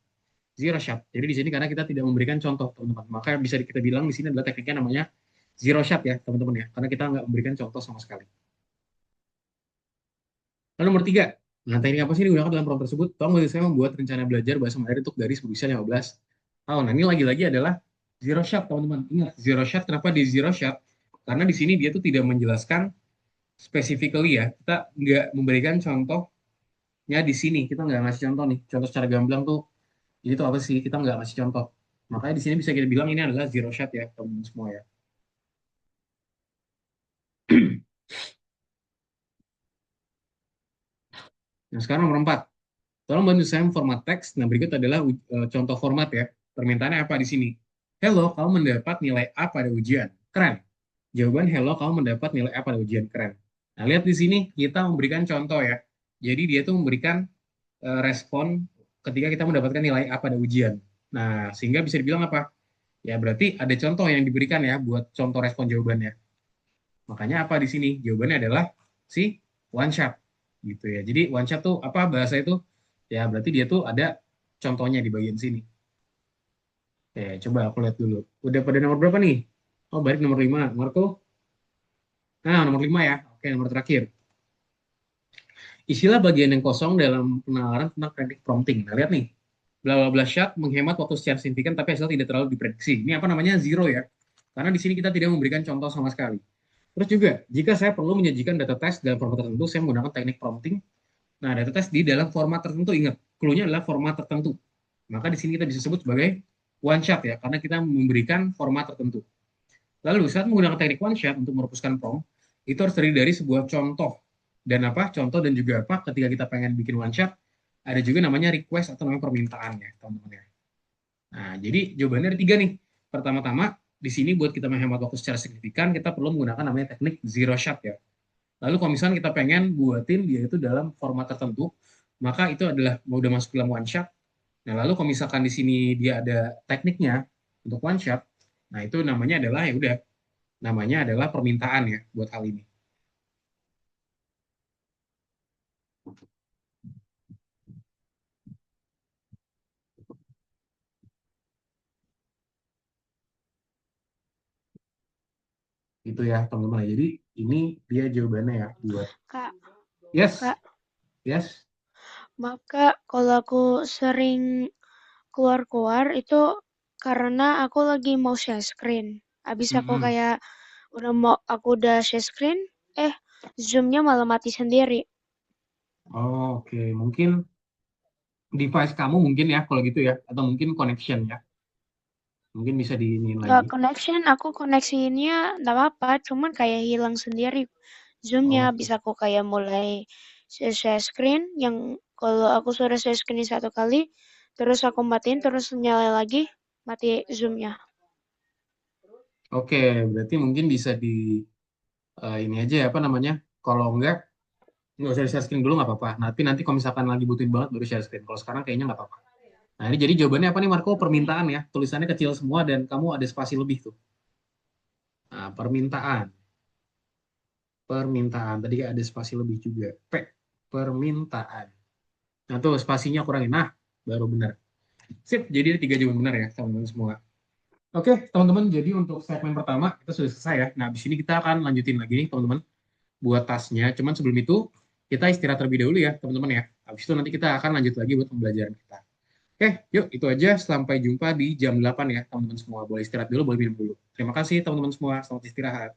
Zero shot. Jadi di sini karena kita tidak memberikan contoh, teman-teman. Maka bisa kita bilang di sini adalah tekniknya namanya zero shot ya, teman-teman ya. Karena kita nggak memberikan contoh sama sekali. Lalu nomor 3. Nah, teknik apa sih yang digunakan dalam prompt tersebut? Tolong bantu saya membuat rencana belajar bahasa Mandarin untuk garis berusia 15 tahun. Nah, ini lagi-lagi adalah zero shot, teman-teman. Ingat, zero shot. Kenapa di zero shot? Karena di sini dia tuh tidak menjelaskan specifically ya. Kita nggak memberikan contohnya di sini. Kita nggak ngasih contoh nih. Contoh secara gamblang tuh, ini tuh apa sih? Kita nggak ngasih contoh. Makanya di sini bisa kita bilang ini adalah zero shot ya, teman-teman semua ya. Nah, sekarang nomor 4. Tolong bantu saya format teks. Nah, berikut adalah contoh format ya. Permintaannya apa di sini? Hello, kamu mendapat nilai A pada ujian. Keren. Jawaban hello, kamu mendapat nilai A pada ujian. Keren. Nah, lihat di sini kita memberikan contoh ya. Jadi dia tuh memberikan respon ketika kita mendapatkan nilai A pada ujian. Nah, sehingga bisa dibilang apa? Ya berarti ada contoh yang diberikan ya buat contoh respon jawabannya. Makanya apa di sini? Jawabannya adalah si one shot gitu ya. Jadi one shot tuh apa bahasa itu? Ya berarti dia tuh ada contohnya di bagian sini. Oke, coba aku lihat dulu. Udah pada nomor berapa nih? Oh, balik nomor 5. Marco? Nah, nomor 5 ya. Oke, nomor terakhir. Isilah bagian yang kosong dalam penalaran tentang teknik prompting. Nah, lihat nih. Bla bla bla shot menghemat waktu secara signifikan tapi hasil tidak terlalu diprediksi. Ini apa namanya? Zero ya. Karena di sini kita tidak memberikan contoh sama sekali. Terus juga, jika saya perlu menyajikan data test dalam format tertentu, saya menggunakan teknik prompting. Nah, data test di dalam format tertentu, ingat, clue-nya adalah format tertentu. Maka di sini kita bisa sebut sebagai one shot ya, karena kita memberikan format tertentu. Lalu, saat menggunakan teknik one shot untuk merumuskan prompt, itu harus terdiri dari sebuah contoh. Dan apa? Contoh dan juga apa? Ketika kita pengen bikin one shot, ada juga namanya request atau namanya permintaan ya, teman-teman ya. Nah, jadi jawabannya ada 3 nih. Pertama-tama, di sini buat kita menghemat waktu secara signifikan, kita perlu menggunakan namanya teknik zero shot ya. Lalu kalau misalnya kita pengen buatin dia itu dalam format tertentu, maka itu adalah udah masuk dalam one shot. Nah, lalu kalau misalkan di sini dia ada tekniknya untuk one shot, nah itu namanya adalah ya udah namanya adalah permintaan ya buat hal ini. Itu ya teman-teman. Jadi ini dia jawabannya ya buat Kak, yes, Kak, yes. maaf Kak, kalau aku sering keluar-keluar itu karena aku lagi mau share screen. Habis aku Mm-mm. kayak aku udah share screen, Zoom-nya malah mati sendiri. Oh, oke, mungkin device kamu mungkin ya kalau gitu ya, atau mungkin connection ya, mungkin bisa diinin Nggak lagi. connection, aku koneksinya nggak apa-apa, cuman kayak hilang sendiri Zoom-nya. Oke. Bisa aku kayak mulai share screen, yang kalau aku sudah share screen satu kali, terus aku matiin, terus nyala lagi, mati Zoom-nya. Oke, berarti mungkin bisa di ini aja ya apa namanya? Kalau nggak usah di share screen dulu nggak apa-apa. Nanti kalau misalkan lagi butuhin banget baru share screen. Kalau sekarang kayaknya nggak apa-apa. Nah ini jadi jawabannya apa nih Marco? Permintaan ya. Tulisannya kecil semua dan kamu ada spasi lebih tuh. Nah, permintaan. Permintaan. Tadi ada spasi lebih juga. P. Permintaan. Nah tuh spasinya kurangin. Nah, baru benar. Sip, jadi ada 3 jawaban benar ya teman-teman semua. Oke, teman-teman. Jadi untuk segmen pertama kita sudah selesai ya. Nah, di sini kita akan lanjutin lagi nih teman-teman buat tasnya. Cuman sebelum itu kita istirahat terlebih dahulu ya teman-teman ya. Habis itu nanti kita akan lanjut lagi buat pembelajaran kita. Oke, yuk itu aja. Sampai jumpa di jam 8 ya teman-teman semua. Boleh istirahat dulu, boleh minum dulu. Terima kasih teman-teman semua. Selamat istirahat.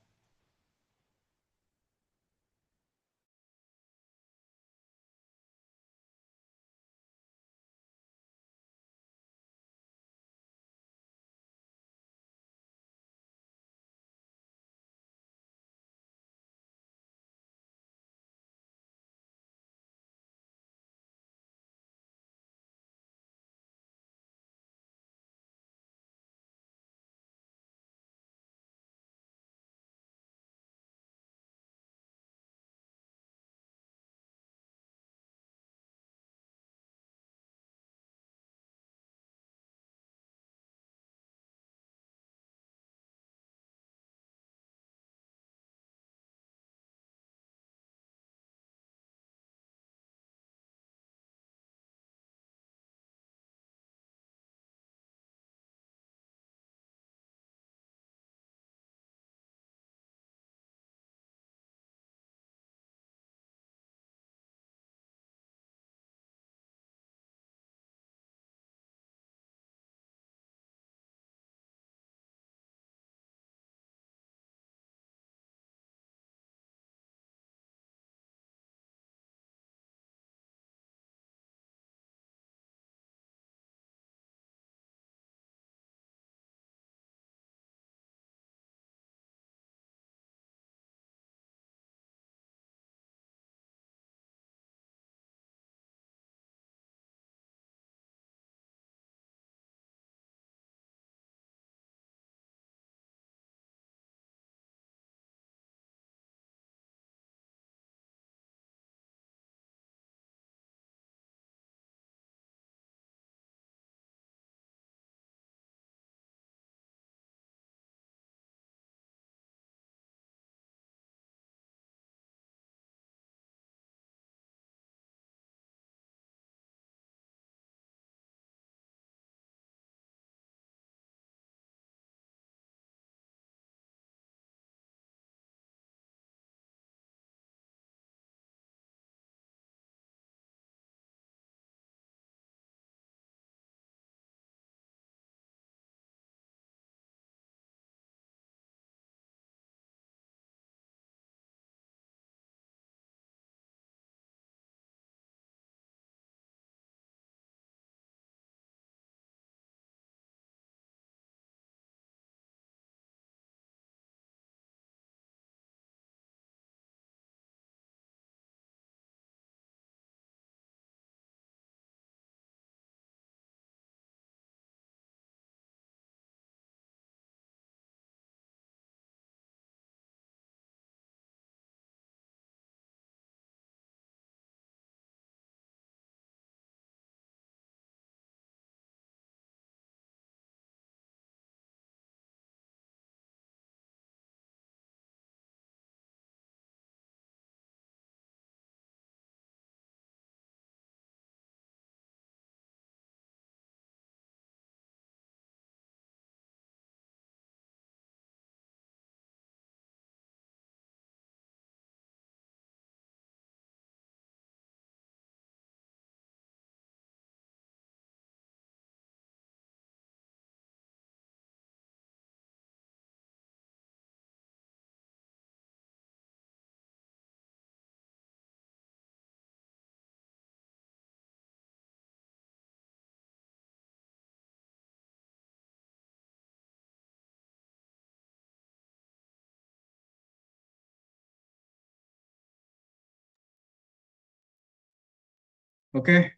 Oke,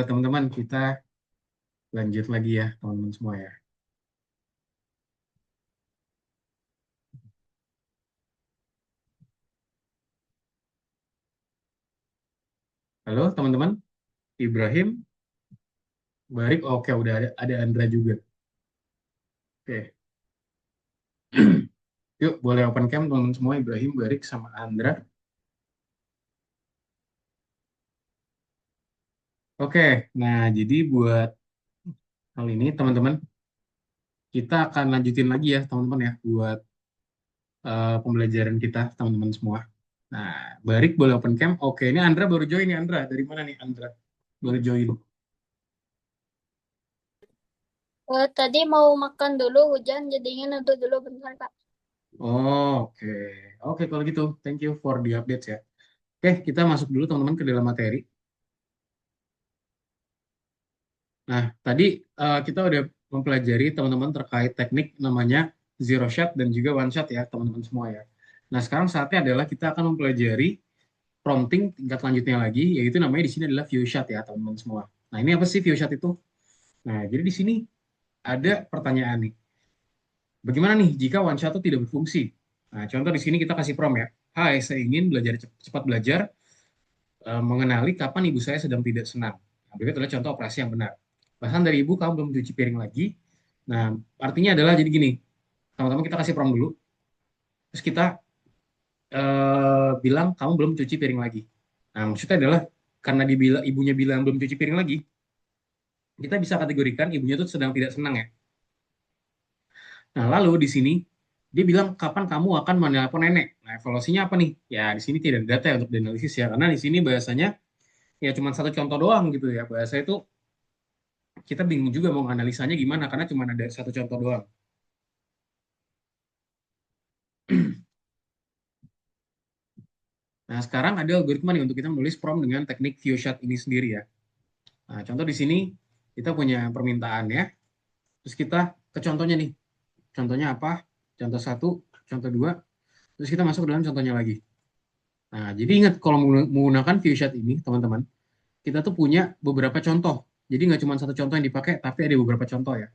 teman-teman, kita lanjut lagi ya, teman-teman semua ya. Halo, teman-teman. Ibrahim, Barik, oke, udah ada Andra juga. Oke, yuk boleh open cam teman-teman semua, Ibrahim, Barik, sama Andra. Oke, nah jadi buat hal ini teman-teman, kita akan lanjutin lagi ya teman-teman ya, buat pembelajaran kita teman-teman semua. Nah, Barik boleh open cam. Oke, ini Andra baru join nih, Andra. Dari mana nih Andra? Baru join. Tadi mau makan dulu hujan jadinya nonton dulu bentar Kak. Oh, oke. Oke, kalau gitu, thank you for the updates ya. Oke, kita masuk dulu teman-teman ke dalam materi. Nah, tadi kita udah mempelajari teman-teman terkait teknik namanya zero shot dan juga one shot ya, teman-teman semua ya. Nah, sekarang saatnya adalah kita akan mempelajari prompting tingkat lanjutnya lagi, yaitu namanya di sini adalah view shot ya, teman-teman semua. Nah, ini apa sih view shot itu? Nah, jadi di sini ada pertanyaan nih. Bagaimana nih jika one shot itu tidak berfungsi? Nah, contoh di sini kita kasih prompt ya. Hai, saya ingin belajar cepat belajar mengenali kapan ibu saya sedang tidak senang. Nah, berikut adalah contoh operasi yang benar. Bahkan dari ibu, kamu belum cuci piring lagi. Nah, artinya adalah jadi gini, teman-teman kita kasih prompt dulu, terus kita bilang kamu belum cuci piring lagi. Nah, maksudnya adalah karena ibunya bilang belum cuci piring lagi, kita bisa kategorikan ibunya itu sedang tidak senang ya. Nah, lalu di sini dia bilang kapan kamu akan menelpon nenek. Nah, evaluasinya apa nih? Ya, di sini tidak ada data ya untuk dianalisis ya, karena di sini bahasanya ya cuma satu contoh doang gitu ya. Bahasa itu kita bingung juga mau analisanya gimana karena cuma ada satu contoh doang. Nah, sekarang ada algoritma nih untuk kita menulis prompt dengan teknik view shot ini sendiri ya. Nah, contoh di sini kita punya permintaan ya. Terus kita ke contohnya nih. Contohnya apa? Contoh satu, contoh dua. Terus kita masuk ke dalam contohnya lagi. Nah, jadi ingat kalau menggunakan view shot ini, teman-teman, kita tuh punya beberapa contoh. Jadi nggak cuma satu contoh yang dipakai, tapi ada beberapa contoh ya.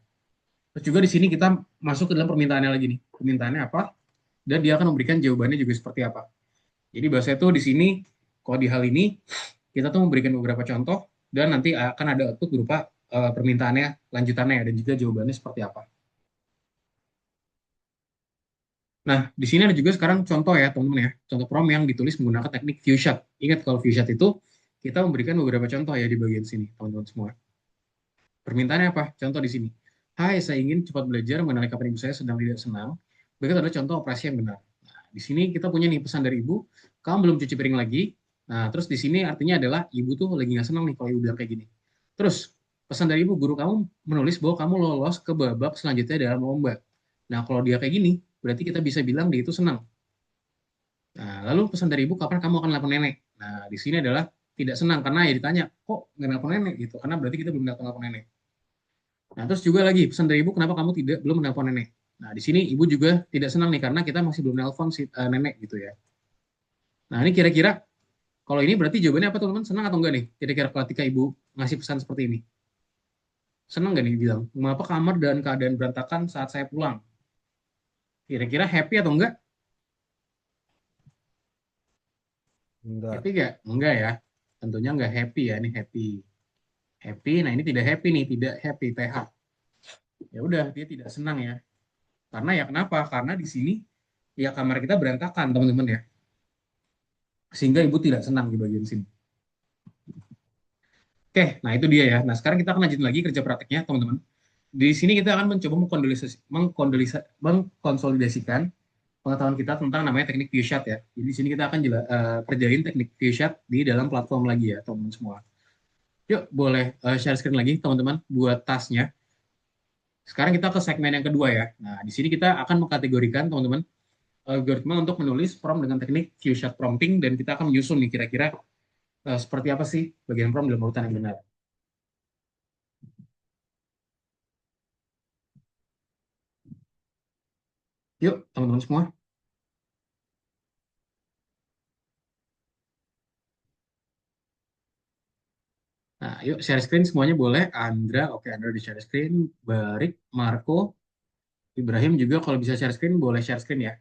Terus juga di sini kita masuk ke dalam permintaannya lagi nih. Permintaannya apa? Dan dia akan memberikan jawabannya juga seperti apa. Jadi bahasa itu di sini, kalau di hal ini, kita tuh memberikan beberapa contoh, dan nanti akan ada output berupa permintaannya, lanjutannya, dan juga jawabannya seperti apa. Nah, di sini ada juga sekarang contoh ya, teman-teman ya. Contoh prompt yang ditulis menggunakan teknik view shot. Ingat, kalau view shot itu, kita memberikan beberapa contoh ya di bagian sini, teman-teman semua. Permintaannya apa? Contoh di sini. Hai, saya ingin cepat belajar mengenai kapan ibu saya sedang tidak senang. Berikut adalah contoh operasi yang benar. Nah, di sini kita punya nih pesan dari ibu, kamu belum cuci piring lagi. Nah, terus di sini artinya adalah ibu tuh lagi nggak senang nih kalau ibu bilang kayak gini. Terus, pesan dari ibu, guru kamu menulis bahwa kamu lolos ke babak selanjutnya dalam lomba. Nah, kalau dia kayak gini, berarti kita bisa bilang dia itu senang. Nah, lalu pesan dari ibu, kapan kamu akan nelpon nenek? Nah, di sini adalah tidak senang, karena ya ditanya, kok nggak nelpon nenek gitu? Karena berarti kita belum nelpon nenek. Nah, terus juga lagi pesan dari ibu, kenapa kamu belum menelpon nenek? Nah, di sini ibu juga tidak senang nih karena kita masih belum nelpon si nenek gitu ya. Nah, ini kira-kira kalau ini berarti jawabannya apa teman-teman? Senang atau enggak nih? Kira-kira ketika ibu ngasih pesan seperti ini. Senang nggak nih bilang? Mengapa kamar dan keadaan berantakan saat saya pulang? Kira-kira happy atau enggak? Enggak. Happy nggak? Enggak ya. Tentunya enggak happy ya, ini happy. Happy, nah ini tidak happy nih, tidak happy, TH. Ya udah, dia tidak senang ya. Karena ya kenapa? Karena di sini ya kamar kita berantakan, teman-teman ya. Sehingga ibu tidak senang di bagian sini. Oke, nah itu dia ya. Nah, sekarang kita akan lanjut lagi kerja prakteknya, teman-teman. Di sini kita akan mencoba mengkonsolidasikan pengetahuan kita tentang namanya teknik view shot ya. Jadi di sini kita akan kerjain teknik view shot di dalam platform lagi ya, teman-teman semua. Yuk, boleh share screen lagi, teman-teman, buat tasnya. Sekarang kita ke segmen yang kedua ya. Nah, di sini kita akan mengkategorikan, teman-teman, algoritma untuk menulis prompt dengan teknik view shot prompting, dan kita akan menyusun nih kira-kira seperti apa sih bagian prompt dalam urutan yang benar. Yuk, teman-teman semua. Nah, yuk share screen semuanya boleh. Andra, oke Andra di share screen. Barik, Marco, Ibrahim juga kalau bisa share screen boleh share screen ya.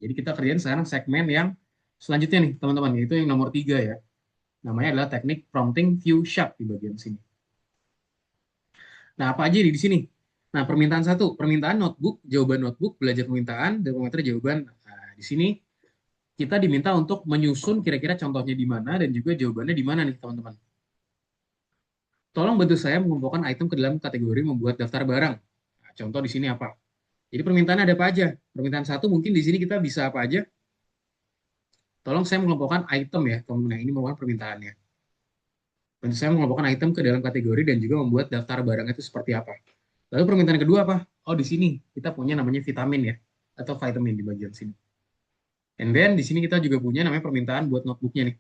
Jadi kita kerjain sekarang segmen yang selanjutnya nih teman-teman, yaitu yang nomor 3 ya. Namanya adalah teknik prompting view sharp di bagian sini. Nah, apa aja di sini? Nah, permintaan satu, permintaan notebook, jawaban notebook, belajar permintaan, dan pengantar jawaban. Nah, di sini kita diminta untuk menyusun kira-kira contohnya di mana dan juga jawabannya di mana nih, teman-teman. Tolong bantu saya mengumpulkan item ke dalam kategori membuat daftar barang. Nah, contoh di sini apa? Jadi permintaannya ada apa aja? Permintaan satu mungkin di sini kita bisa apa aja? Tolong saya mengelompokkan item ya, teman-teman. Nah, ini merupakan permintaannya. Bantu saya mengelompokkan item ke dalam kategori dan juga membuat daftar barang itu seperti apa. Lalu permintaan kedua apa? Oh, di sini kita punya namanya vitamin ya, atau vitamin di bagian sini. And then di sini kita juga punya namanya permintaan buat notebooknya nih.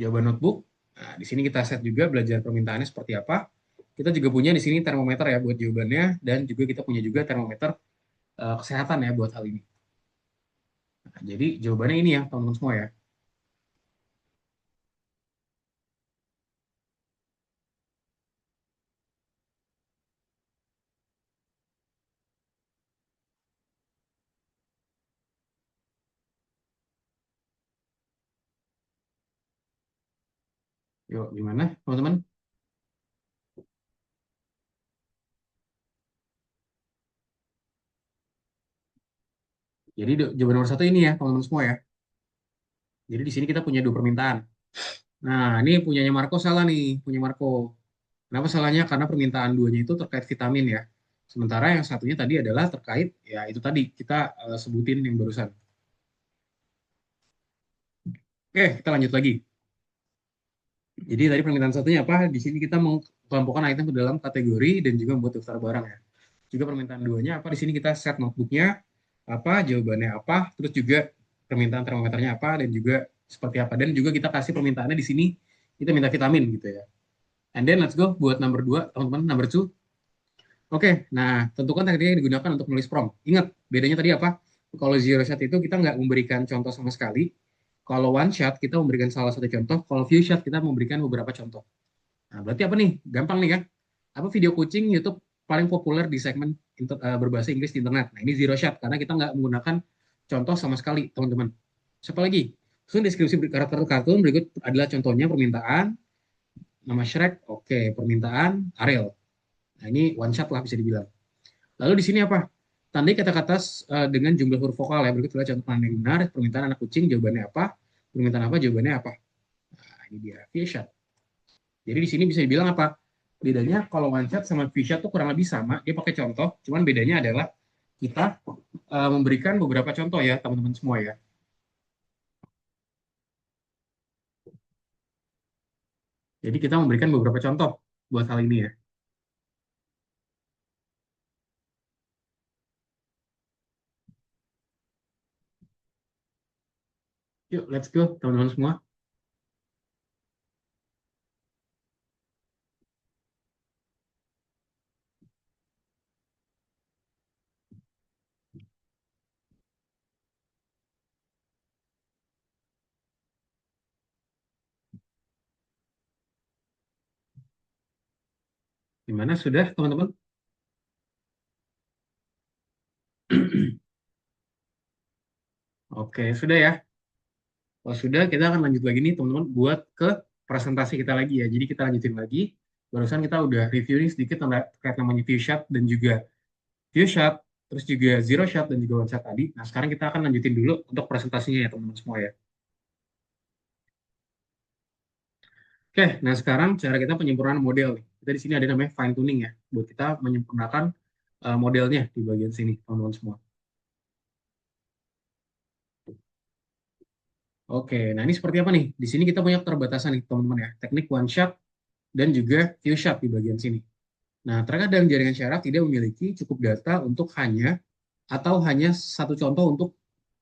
Jawaban notebook. Nah, di sini kita set juga belajar permintaannya seperti apa. Kita juga punya di sini termometer ya buat jawabannya, dan juga kita punya juga termometer kesehatan ya buat hal ini. Nah, jadi jawabannya ini ya teman-teman semua ya. Yuk, gimana teman-teman? Jadi jawaban nomor satu ini ya teman-teman semua ya. Jadi di sini kita punya dua permintaan. Nah, ini punyanya Marco salah nih, punya Marco. Kenapa salahnya? Karena permintaan duanya itu terkait vitamin ya. Sementara yang satunya tadi adalah terkait, ya itu tadi, kita sebutin yang barusan. Oke, kita lanjut lagi. Jadi tadi permintaan satunya apa? Di sini kita mengelompokkan item ke dalam kategori dan juga membuat daftar barang ya. Juga permintaan duanya apa? Di sini kita set notebooknya apa, jawabannya apa, terus juga permintaan termometernya apa, dan juga seperti apa. Dan juga kita kasih permintaannya di sini, kita minta vitamin gitu ya. And then let's go buat number 2, teman-teman, number 2. Oke, nah tentukan teknik yang digunakan untuk menulis prompt. Ingat, bedanya tadi apa? Kalau zero shot itu kita nggak memberikan contoh sama sekali. Kalau one shot kita memberikan salah satu contoh. Kalau few shot kita memberikan beberapa contoh. Nah, berarti apa nih? Gampang nih kan? Apa video kucing YouTube paling populer di segmen berbahasa Inggris di internet? Nah, ini zero shot karena kita nggak menggunakan contoh sama sekali, teman-teman. Siapa lagi? Terus deskripsi karakter kartun berikut adalah contohnya permintaan, nama Shrek, oke, permintaan Ariel. Nah, ini one shot lah bisa dibilang. Lalu di sini apa? Tandai kata-kata dengan jumlah huruf vokal ya. Berikut adalah contoh yang benar. Permintaan anak kucing, jawabannya apa? Permintaan apa, jawabannya apa? Nah, ini dia, V-shot. Jadi di sini bisa dibilang apa? Bedanya kalau one shot sama V-shot tuh kurang lebih sama. Dia pakai contoh, cuman bedanya adalah kita memberikan beberapa contoh ya, teman-teman semua ya. Jadi kita memberikan beberapa contoh buat hal ini ya. Yuk, let's go, teman-teman semua. Gimana, sudah, teman-teman? Oke, sudah ya. Kalau sudah, kita akan lanjut lagi nih, teman-teman, buat ke presentasi kita lagi ya. Jadi kita lanjutin lagi. Barusan kita udah review nih sedikit terkait namanya view shot dan juga view shot, terus juga zero shot dan juga one shot tadi. Nah, sekarang kita akan lanjutin dulu untuk presentasinya ya, teman-teman semua ya. Oke, nah sekarang cara kita penyempurnaan model nih. Kita di sini ada namanya fine tuning ya, buat kita menyempurnakan modelnya di bagian sini, teman-teman semua. Oke, nah ini seperti apa nih? Di sini kita punya keterbatasan nih, teman-teman ya. Teknik one shot dan juga view shot di bagian sini. Nah, terkadang jaringan syaraf tidak memiliki cukup data untuk hanya satu contoh untuk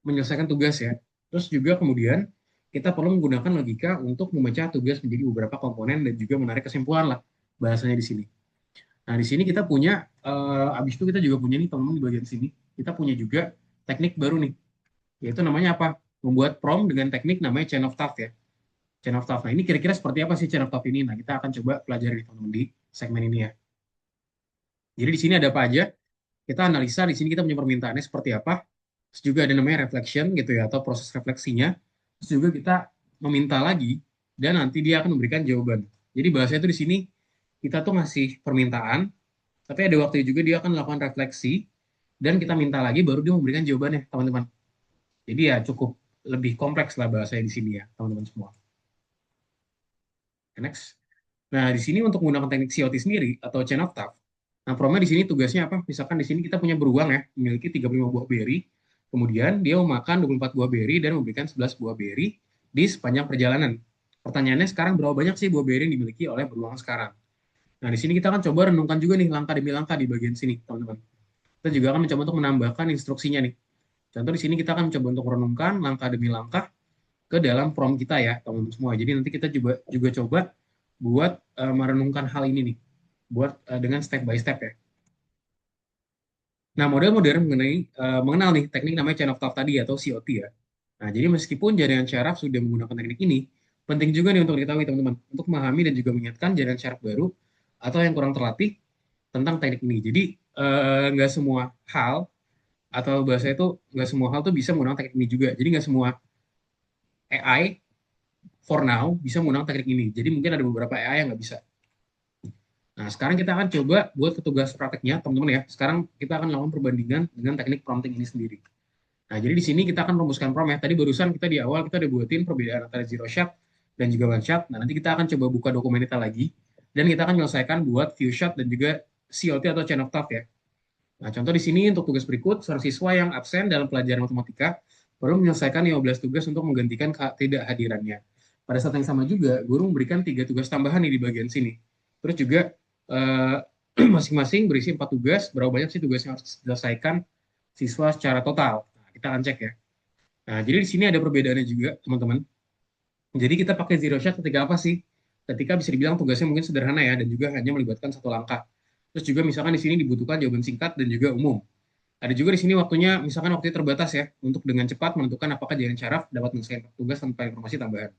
menyelesaikan tugas ya. Terus juga kemudian kita perlu menggunakan logika untuk memecah tugas menjadi beberapa komponen dan juga menarik kesimpulan lah bahasanya di sini. Nah, di sini kita punya, habis itu kita juga punya nih teman-teman di bagian sini, kita punya juga teknik baru nih, yaitu namanya apa? Membuat prompt dengan teknik namanya chain of thought ya. chain of thought. Nah, ini kira-kira seperti apa sih chain of thought ini? Nah, kita akan coba pelajari teman-teman di segmen ini ya. Jadi di sini ada apa aja? Kita analisa, di sini kita punya permintaannya seperti apa. Terus juga ada namanya reflection gitu ya, atau proses refleksinya. Terus juga kita meminta lagi, dan nanti dia akan memberikan jawaban. Jadi bahasanya itu di sini, kita tuh ngasih permintaan, tapi ada waktu juga dia akan melakukan refleksi, dan kita minta lagi, baru dia memberikan jawabannya, teman-teman. Jadi ya cukup lebih kompleks lah bahasanya di sini ya, teman-teman semua. Next. Nah, di sini untuk menggunakan teknik COT sendiri atau chain of thought. Nah, promnya di sini tugasnya apa? Misalkan di sini kita punya beruang ya, memiliki 35 buah beri. Kemudian dia memakan 24 buah beri dan memberikan 11 buah beri di sepanjang perjalanan. Pertanyaannya sekarang berapa banyak sih buah beri yang dimiliki oleh beruang sekarang? Nah, di sini kita akan coba renungkan juga nih langkah demi langkah di bagian sini, teman-teman. Kita juga akan mencoba untuk menambahkan instruksinya nih. Contoh di sini kita akan mencoba untuk merenungkan langkah demi langkah ke dalam prompt kita ya, teman-teman semua. Jadi nanti kita juga coba buat merenungkan hal ini nih, buat dengan step by step ya. Nah, model modern mengenal nih teknik namanya chain of thought tadi atau COT ya. Nah, jadi meskipun jaringan syaraf sudah menggunakan teknik ini, penting juga nih untuk diketahui teman-teman, untuk memahami dan juga mengingatkan jaringan syaraf baru atau yang kurang terlatih tentang teknik ini. Jadi nggak semua hal atau bahasa itu nggak semua hal tuh bisa menggunakan teknik ini juga. Jadi nggak semua AI for now bisa menggunakan teknik ini. Jadi mungkin ada beberapa AI yang nggak bisa. Nah, sekarang kita akan coba buat petugas prakteknya, teman-teman ya. Sekarang kita akan lakukan perbandingan dengan teknik prompting ini sendiri. Nah, jadi di sini kita akan rumuskan prompt ya. Tadi barusan kita di awal kita udah buatin perbedaan antara zero shot dan juga one shot. Nah, nanti kita akan coba buka dokumen kita lagi dan kita akan menyelesaikan buat few shot dan juga COT atau chain of thought ya. Nah, contoh di sini untuk tugas berikut, seorang siswa yang absen dalam pelajaran matematika perlu menyelesaikan 15 tugas untuk menggantikan ketidakhadirannya. Pada saat yang sama juga, guru memberikan 3 tugas tambahan nih di bagian sini. Terus juga masing-masing berisi 4 tugas, berapa banyak sih tugas yang harus diselesaikan siswa secara total. Nah, kita akan cek ya. Nah, jadi di sini ada perbedaannya juga, teman-teman. Jadi kita pakai zero shot ketika apa sih? Ketika bisa dibilang tugasnya mungkin sederhana ya, dan juga hanya melibatkan satu langkah. Terus juga misalkan di sini dibutuhkan jawaban singkat dan juga umum. Ada juga di sini waktunya, misalkan waktunya terbatas ya, untuk dengan cepat menentukan apakah jaringan syaraf dapat menyelesaikan tugas tanpa informasi tambahan.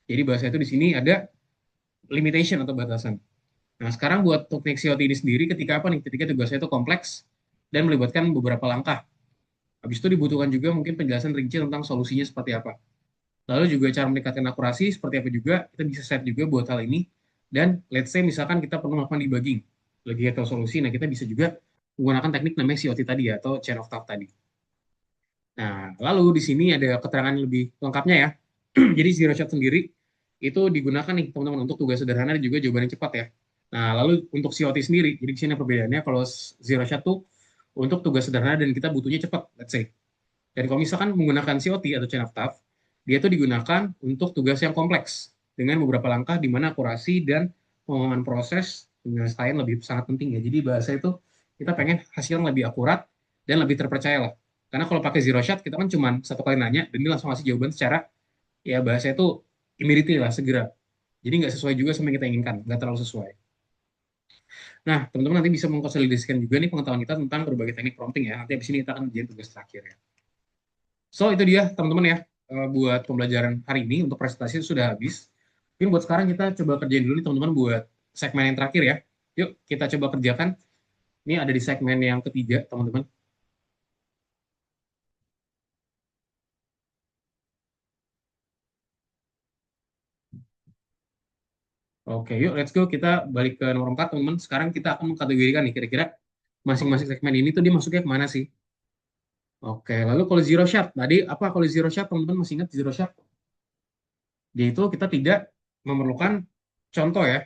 Jadi bahasa itu di sini ada limitation atau batasan. Nah, sekarang buat teknik COT ini sendiri ketika apa nih? Ketika tugasnya itu kompleks dan melibatkan beberapa langkah. Habis itu dibutuhkan juga mungkin penjelasan rinci tentang solusinya seperti apa. Lalu juga cara meningkatkan akurasi seperti apa juga, kita bisa set juga buat hal ini. Dan let's say misalkan kita perlu melakukan debugging, lagi atau solusi, nah kita bisa juga menggunakan teknik namanya COT tadi ya, atau chain of thought tadi. Nah, lalu di sini ada keterangan lebih lengkapnya ya. Jadi zero shot sendiri itu digunakan nih teman-teman untuk tugas sederhana dan juga jawaban yang cepat ya. Nah, lalu untuk COT sendiri, jadi di sini perbedaannya kalau zero shot tuh untuk tugas sederhana dan kita butuhnya cepat, let's say. Dan kalau misalkan menggunakan COT atau chain of thought, dia itu digunakan untuk tugas yang kompleks dengan beberapa langkah di mana akurasi dan pemahaman proses penyelesaian lebih sangat penting ya. Jadi bahasa itu kita pengen hasil yang lebih akurat dan lebih terpercaya lah. Karena kalau pakai zero shot kita kan cuma satu kali nanya dan dia langsung ngasih jawaban secara ya bahasa itu immediately lah, segera. Jadi nggak sesuai juga sama yang kita inginkan, nggak terlalu sesuai. Nah, teman-teman nanti bisa mengkonsolidasikan juga nih pengetahuan kita tentang berbagai teknik prompting ya. Nanti habis ini kita akan menjadi tugas terakhir ya. So, itu dia teman-teman ya, buat pembelajaran hari ini. Untuk presentasi sudah habis. Mungkin buat sekarang kita coba kerjain dulu nih teman-teman buat segmen yang terakhir ya. Yuk, kita coba kerjakan. Ini ada di segmen yang ketiga, teman-teman. Oke, yuk let's go. Kita balik ke nomor 4, teman-teman. Sekarang kita akan mengkategorikan nih, kira-kira masing-masing segmen ini tuh dia masuknya kemana sih? Oke, lalu kalau zero shot, tadi apa kalau zero shot, teman-teman masih ingat zero shot? Dia itu kita tidak memerlukan contoh ya.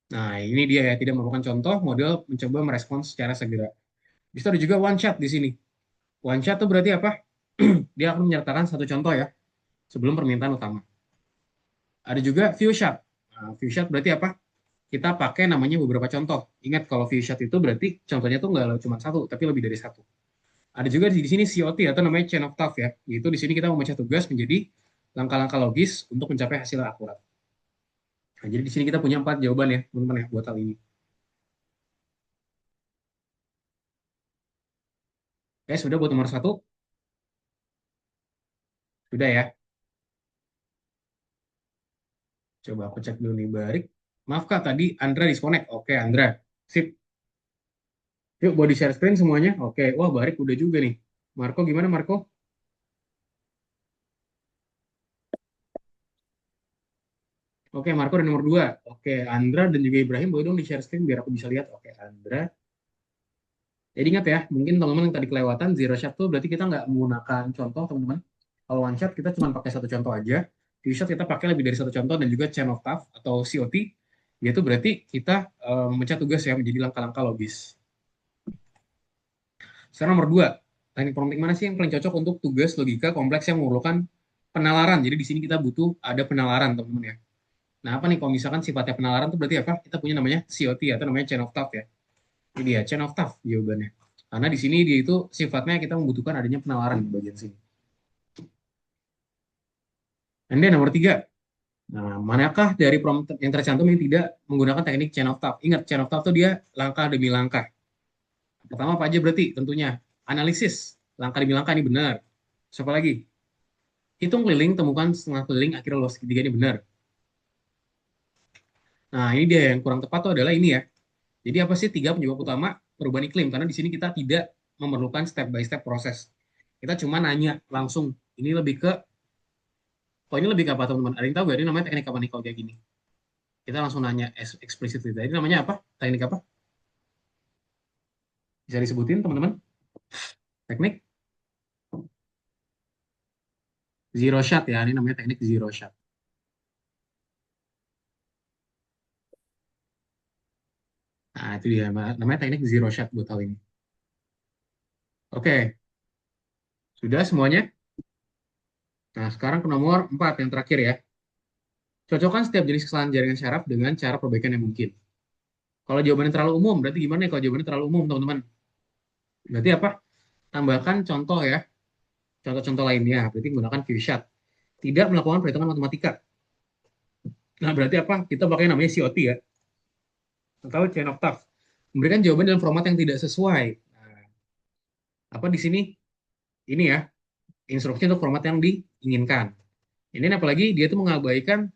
Nah, ini dia ya, tidak memerlukan contoh, model mencoba merespons secara segera. Bisa ada juga one shot di sini. One shot itu berarti apa? Dia akan menyertakan satu contoh ya, sebelum permintaan utama. Ada juga few shot. Nah, few shot berarti apa? Kita pakai namanya beberapa contoh. Ingat kalau few shot itu berarti contohnya tuh nggak cuma satu, tapi lebih dari satu. Ada juga di sini COT atau namanya chain of thought ya. Yaitu di sini kita memecah tugas menjadi langkah-langkah logis untuk mencapai hasil yang akurat. Nah, jadi di sini kita punya 4 jawaban ya, teman-teman ya, buat hal ini. Oke, sudah buat nomor 1. Sudah ya. Coba aku cek dulu nih, Barik. Maaf Kak, tadi Andra disconnect. Oke, Andra. Sip. Yuk, body share screen semuanya. Oke, wah Barik udah juga nih. Marco gimana Marco? Oke, Marco udah nomor 2. Oke, Andra dan juga Ibrahim boleh dong di share screen biar aku bisa lihat. Oke, Andra. Jadi ingat ya, mungkin teman-teman yang tadi kelewatan, zero shot tuh berarti kita nggak menggunakan contoh, teman-teman. Kalau one shot kita cuma pakai satu contoh aja. Two shot kita pakai lebih dari satu contoh dan juga chain of thought atau COT. Yaitu berarti kita memecah tugas ya menjadi langkah-langkah logis. Sekarang nomor 2, teknik prompting mana sih yang paling cocok untuk tugas logika kompleks yang memerlukan penalaran. Jadi di sini kita butuh ada penalaran, teman-teman ya. Nah, apa nih kalau misalkan sifatnya penalaran itu berarti apa? Kita punya namanya COT atau namanya chain of thought ya. Ini dia chain of thought jawabannya. Karena di sini dia itu sifatnya kita membutuhkan adanya penalaran di bagian sini. And then nomor 3. Nah, manakah dari prompt yang tercantum yang tidak menggunakan teknik chain of thought? Ingat, chain of thought itu dia langkah demi langkah. Pertama apa aja berarti? Tentunya analisis. Langkah demi langkah ini benar. Siapa lagi? Hitung keliling, temukan setengah keliling, akhirnya luas segitiga ini benar. Nah, ini dia yang kurang tepat tuh adalah ini ya. Jadi apa sih 3 penyebab utama perubahan iklim? Karena di sini kita tidak memerlukan step by step proses. Kita cuma nanya langsung. Ini lebih ke, ini lebih ke apa teman-teman? Ada yang tahu gak? Ini namanya teknik apa nih kalau kayak gini? Kita langsung nanya eksplisit. Ini namanya apa? Teknik apa? Bisa disebutin teman-teman? Teknik zero shot ya. Ini namanya teknik zero shot. Nah, itu dia. Namanya teknik zero shot buat hal ini. Oke. Sudah semuanya? Nah, sekarang ke nomor 4 yang terakhir ya. Cocokkan setiap jenis kesalahan jaringan syaraf dengan cara perbaikan yang mungkin. Kalau jawabannya terlalu umum, berarti gimana ya kalau jawabannya terlalu umum, teman-teman? Berarti apa? Tambahkan contoh ya. Contoh-contoh lainnya. Berarti menggunakan Q-shot. Tidak melakukan perhitungan matematika. Nah, berarti apa? Kita pakai namanya COT ya. Atau chain of thought. Memberikan jawaban dalam format yang tidak sesuai. Nah, apa di sini? Ini ya. Instruksi untuk format yang diinginkan. Ini apalagi dia itu mengabaikan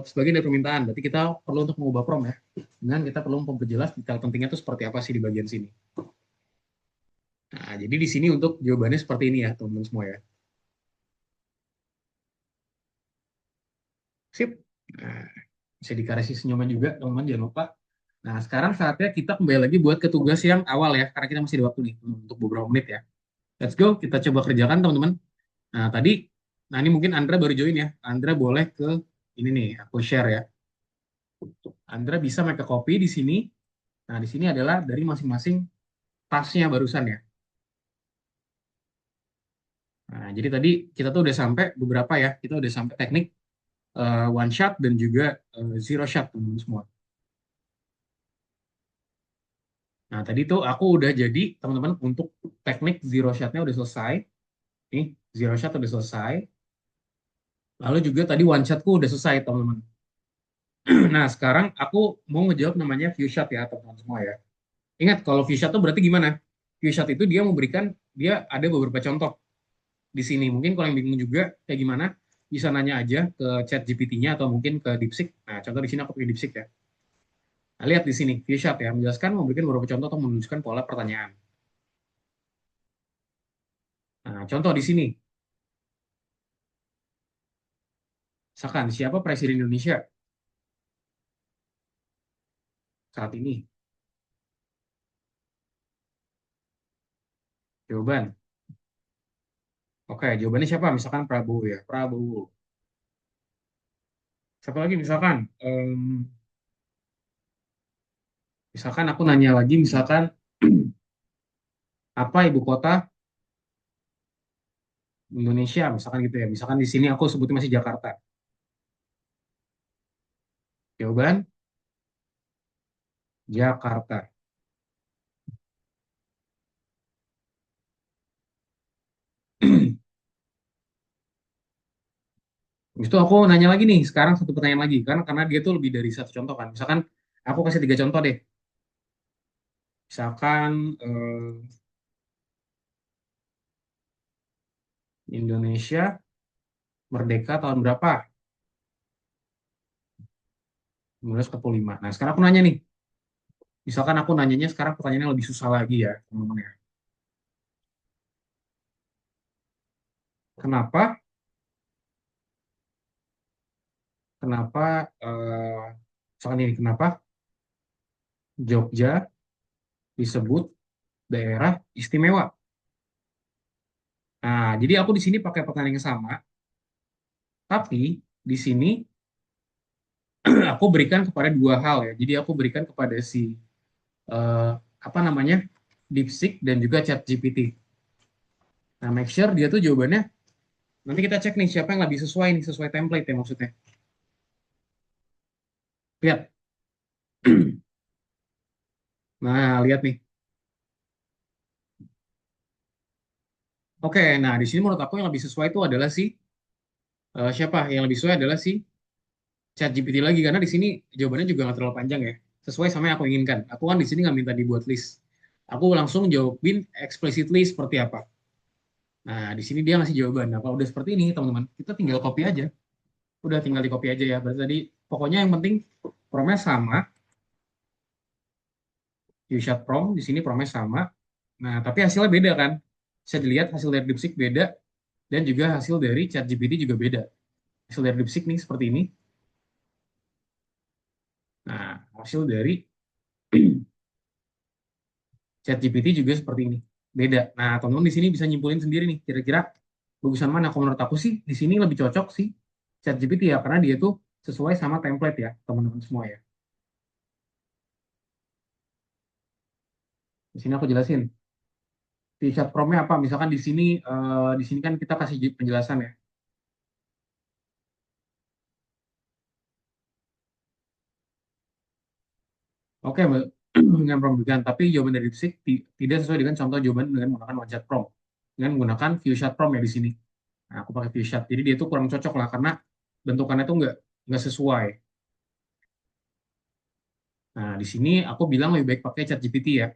sebagian dari permintaan. Berarti kita perlu untuk mengubah prompt ya. Dengan kita perlu memperjelas detail pentingnya itu seperti apa sih di bagian sini. Nah, jadi di sini untuk jawabannya seperti ini ya, teman-teman semua ya. Sip. Nah, bisa dikasih senyuman juga, teman-teman, jangan lupa. Nah, sekarang saatnya kita kembali lagi buat ke tugas yang awal ya, karena kita masih ada waktu nih untuk beberapa menit ya. Let's go, kita coba kerjakan, teman-teman. Nah, tadi, ini mungkin Andra baru join ya. Andra boleh ke ini nih, aku share ya. Andra bisa make copy di sini. Nah, di sini adalah dari masing-masing tasnya barusan ya. Nah, jadi tadi kita tuh udah sampai beberapa ya. Kita udah sampai teknik one shot dan juga zero shot teman-teman semua. Nah, tadi tuh aku udah jadi teman-teman untuk teknik zero shot-nya udah selesai. Nih, zero shot udah selesai. Lalu juga tadi one shot-ku udah selesai, teman-teman. Nah, sekarang aku mau ngejawab namanya few shot ya, teman-teman semua ya. Ingat, kalau few shot itu berarti gimana? Few shot itu dia memberikan, dia ada beberapa contoh di sini. Mungkin kalau yang bingung juga kayak gimana, bisa nanya aja ke chat GPT-nya atau mungkin ke DeepSeek. Nah, contoh di sini aku pakai DeepSeek ya. Nah, lihat di sini, few shot ya, menjelaskan memberikan beberapa contoh atau menunjukkan pola pertanyaan. Nah, contoh di sini. Misalkan, siapa Presiden Indonesia saat ini? Jawaban. Oke, jawabannya siapa? Misalkan Prabowo ya. Prabowo. Siapa lagi misalkan? Misalkan aku nanya lagi, misalkan apa ibu kota Indonesia? Misalkan gitu ya. Misalkan di sini aku sebutin masih Jakarta. Jawaban Jakarta. Itu aku nanya lagi nih, sekarang satu pertanyaan lagi. Karena dia tuh lebih dari satu contoh kan. Misalkan aku kasih 3 contoh deh. Misalkan Indonesia merdeka tahun berapa? 1945. Nah, sekarang aku nanya nih. Misalkan aku nanyanya sekarang pertanyaannya lebih susah lagi ya, teman-teman ya. Kenapa? Kenapa? Misalkan ini, kenapa Jogja disebut daerah istimewa? Nah, jadi aku di sini pakai pertanyaan yang sama, tapi di sini aku berikan kepada dua hal ya. Jadi aku berikan kepada si apa namanya DeepSeek dan juga ChatGPT. Nah, make sure dia tuh jawabannya. Nanti kita cek nih siapa yang lebih sesuai nih, sesuai template ya maksudnya. Lihat. Nah, lihat nih. Oke, nah di sini menurut aku yang lebih sesuai itu adalah si siapa? Yang lebih sesuai adalah si ChatGPT lagi karena di sini jawabannya juga nggak terlalu panjang ya. Sesuai sama yang aku inginkan. Aku kan di sini nggak minta dibuat list. Aku langsung jawabin explicitly seperti apa. Nah, di sini dia ngasih jawaban. Nah, kalau udah seperti ini, teman-teman, kita tinggal copy aja. Udah tinggal di copy aja ya. Berarti tadi pokoknya yang penting promnya sama, shot prom di sini promnya sama. Nah, tapi hasilnya beda kan? Bisa dilihat hasil dari DeepSeek beda dan juga hasil dari ChatGPT juga beda. Hasil dari DeepSeek nih seperti ini. Nah, hasil dari ChatGPT juga seperti ini. Beda. Nah, teman-teman di sini bisa nyimpulin sendiri nih, kira-kira bagusan mana. Kalau menurut aku sih, di sini lebih cocok sih ChatGPT ya, karena dia tuh sesuai sama template ya, teman-teman semua ya. Di sini aku jelasin. Di chat promnya apa? Misalkan di sini kan kita kasih penjelasan ya. Oke, dengan prompt demikian. Tapi jawaban dari DeepSeek tidak sesuai dengan contoh jawaban dengan menggunakan one chat prompt. Dengan menggunakan view chat prompt ya di sini. Nah, aku pakai view chat. Jadi dia tuh kurang cocok lah karena bentukannya tuh nggak sesuai. Nah, di sini aku bilang lebih baik pakai ChatGPT ya,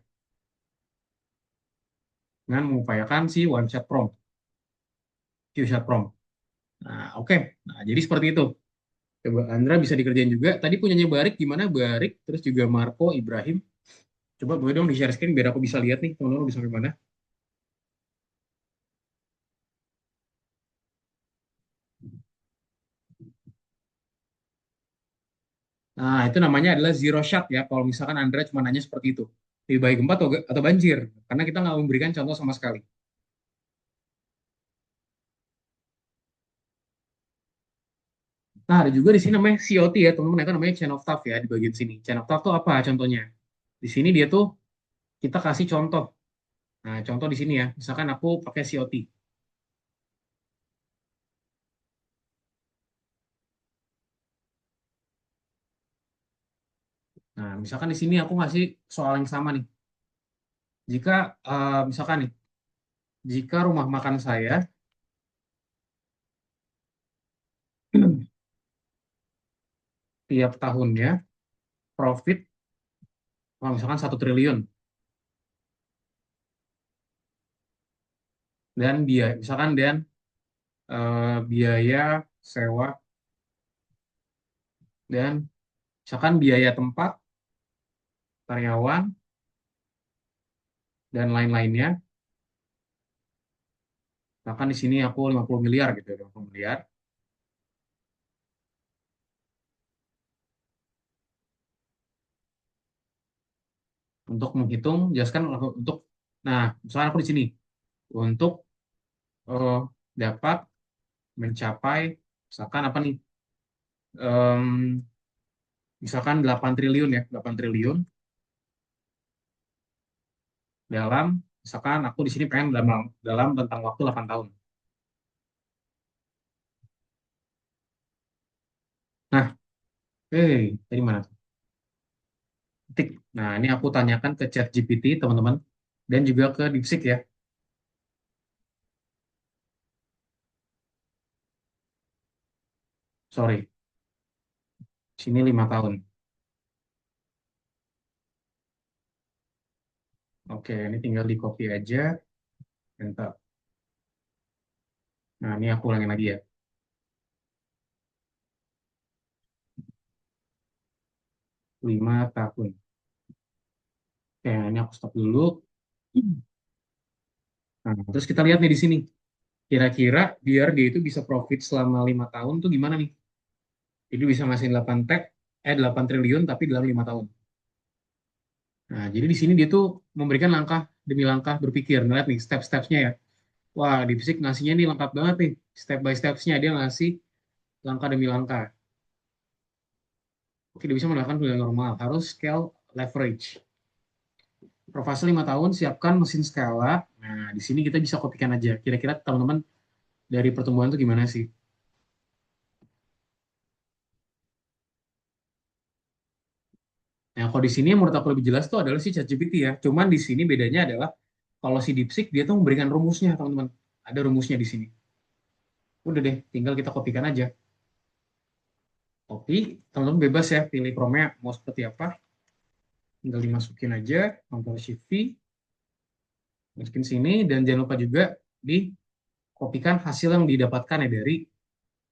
dengan mengupayakan si one shot prompt, few shot prompt. Nah, oke. Nah, jadi seperti itu. Coba Andra bisa dikerjain juga. Tadi punyanya Barik gimana? Barik, terus juga Marco, Ibrahim. Coba boleh dong di share screen biar aku bisa lihat nih teman-teman bisa sampai mana. Nah, itu namanya adalah zero shot ya. Kalau misalkan Andra cuma nanya seperti itu. Lebih baik gempa atau banjir. Karena kita nggak memberikan contoh sama sekali. Nah, ada juga di sini namanya COT ya, teman-teman. Itu namanya chain of thought ya di bagian sini. Chain of thought itu apa contohnya? Di sini dia tuh kita kasih contoh. Nah, contoh di sini ya. Misalkan aku pakai COT. Nah, misalkan di sini aku ngasih soal yang sama nih. Jika misalkan nih, jika rumah makan saya tiap tahunnya profit misalkan 1 triliun dan biaya sewa dan misalkan biaya tempat karyawan dan lain-lainnya, misalkan di sini aku 50 miliar gitu, 50 miliar. Untuk menghitung, jelaskan untuk, nah, misalkan aku di sini untuk eh, dapat mencapai, misalkan apa nih, Em, misalkan 8 triliun ya, 8 triliun dalam, misalkan aku di sini pengen dalam tentang waktu 8 tahun. Nah, tadi mana? Ketik. Nah, ini aku tanyakan ke ChatGPT, teman-teman, dan juga ke DeepSeek ya. Sorry, sini 5 tahun. Oke, ini tinggal di copy aja. Enter. Nah, ini aku ulangin lagi ya. 5 tahun. Oke, ini aku stop dulu. Nah, terus kita lihat nih di sini. Kira-kira biar dia itu bisa profit selama 5 tahun tuh gimana nih? Jadi bisa ngasihin 8 triliun tapi dalam 5 tahun. Nah, jadi di sini dia tuh memberikan langkah demi langkah berpikir. Ngeliat nih step-stepsnya ya. Wah, di Psik ngasihnya nih lengkap banget nih. Step by stepsnya dia ngasih langkah demi langkah. Oke, dia bisa melakukan pilihan normal. Harus scale leverage. Provase 5 tahun, siapkan mesin skala. Nah, di sini kita bisa kopikan aja. Kira-kira teman-teman dari pertumbuhan itu gimana sih? Nah, kalau di sini yang menurut aku lebih jelas tuh adalah si ChatGPT ya. Cuman di sini bedanya adalah kalau si DeepSeek dia tuh memberikan rumusnya, teman-teman. Ada rumusnya di sini. Udah deh, tinggal kita kopikan aja. Copy, teman-teman bebas ya pilih promnya mau seperti apa. Tinggal dimasukin aja, Ctrl Shift V, masukin sini, dan jangan lupa juga dikopikan hasil yang didapatkan ya dari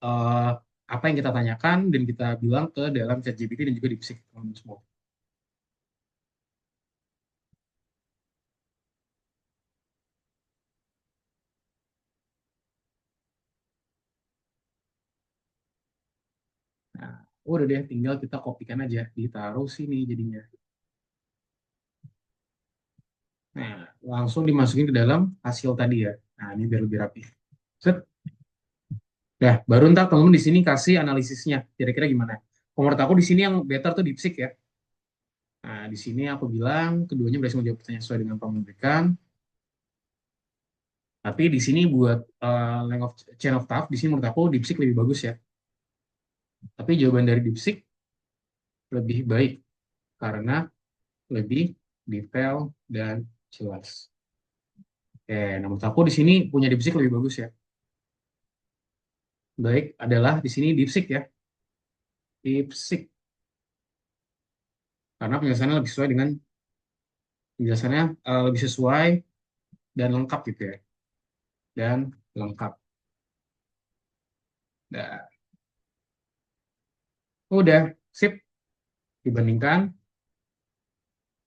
eh, apa yang kita tanyakan dan kita bilang ke dalam ChatGPT dan juga DeepSeek, teman-teman semua. Nah, udah deh, tinggal kita kopikan aja, ditaruh sini jadinya. Nah, langsung dimasukin ke dalam hasil tadi ya. Nah, ini biar lebih rapi. Set. Dah, baru ntar teman-teman di sini kasih analisisnya. Kira-kira gimana? Menurut aku di sini yang better tuh DeepSeek ya. Nah, di sini aku bilang keduanya berhasil menjawab pertanyaan sesuai dengan yang memberikan. Tapi di sini buat length of chain of thought, di sini menurut aku DeepSeek lebih bagus ya. Tapi jawaban dari DeepSeek lebih baik karena lebih detail dan jelas. Oke, nah menurut aku di sini punya DeepSeek lebih bagus ya. Baik adalah di sini DeepSeek ya. DeepSeek karena penjelasannya lebih sesuai dengan penjelasannya lebih sesuai dan lengkap gitu ya. Dan lengkap. Nah, udah, sip. Dibandingkan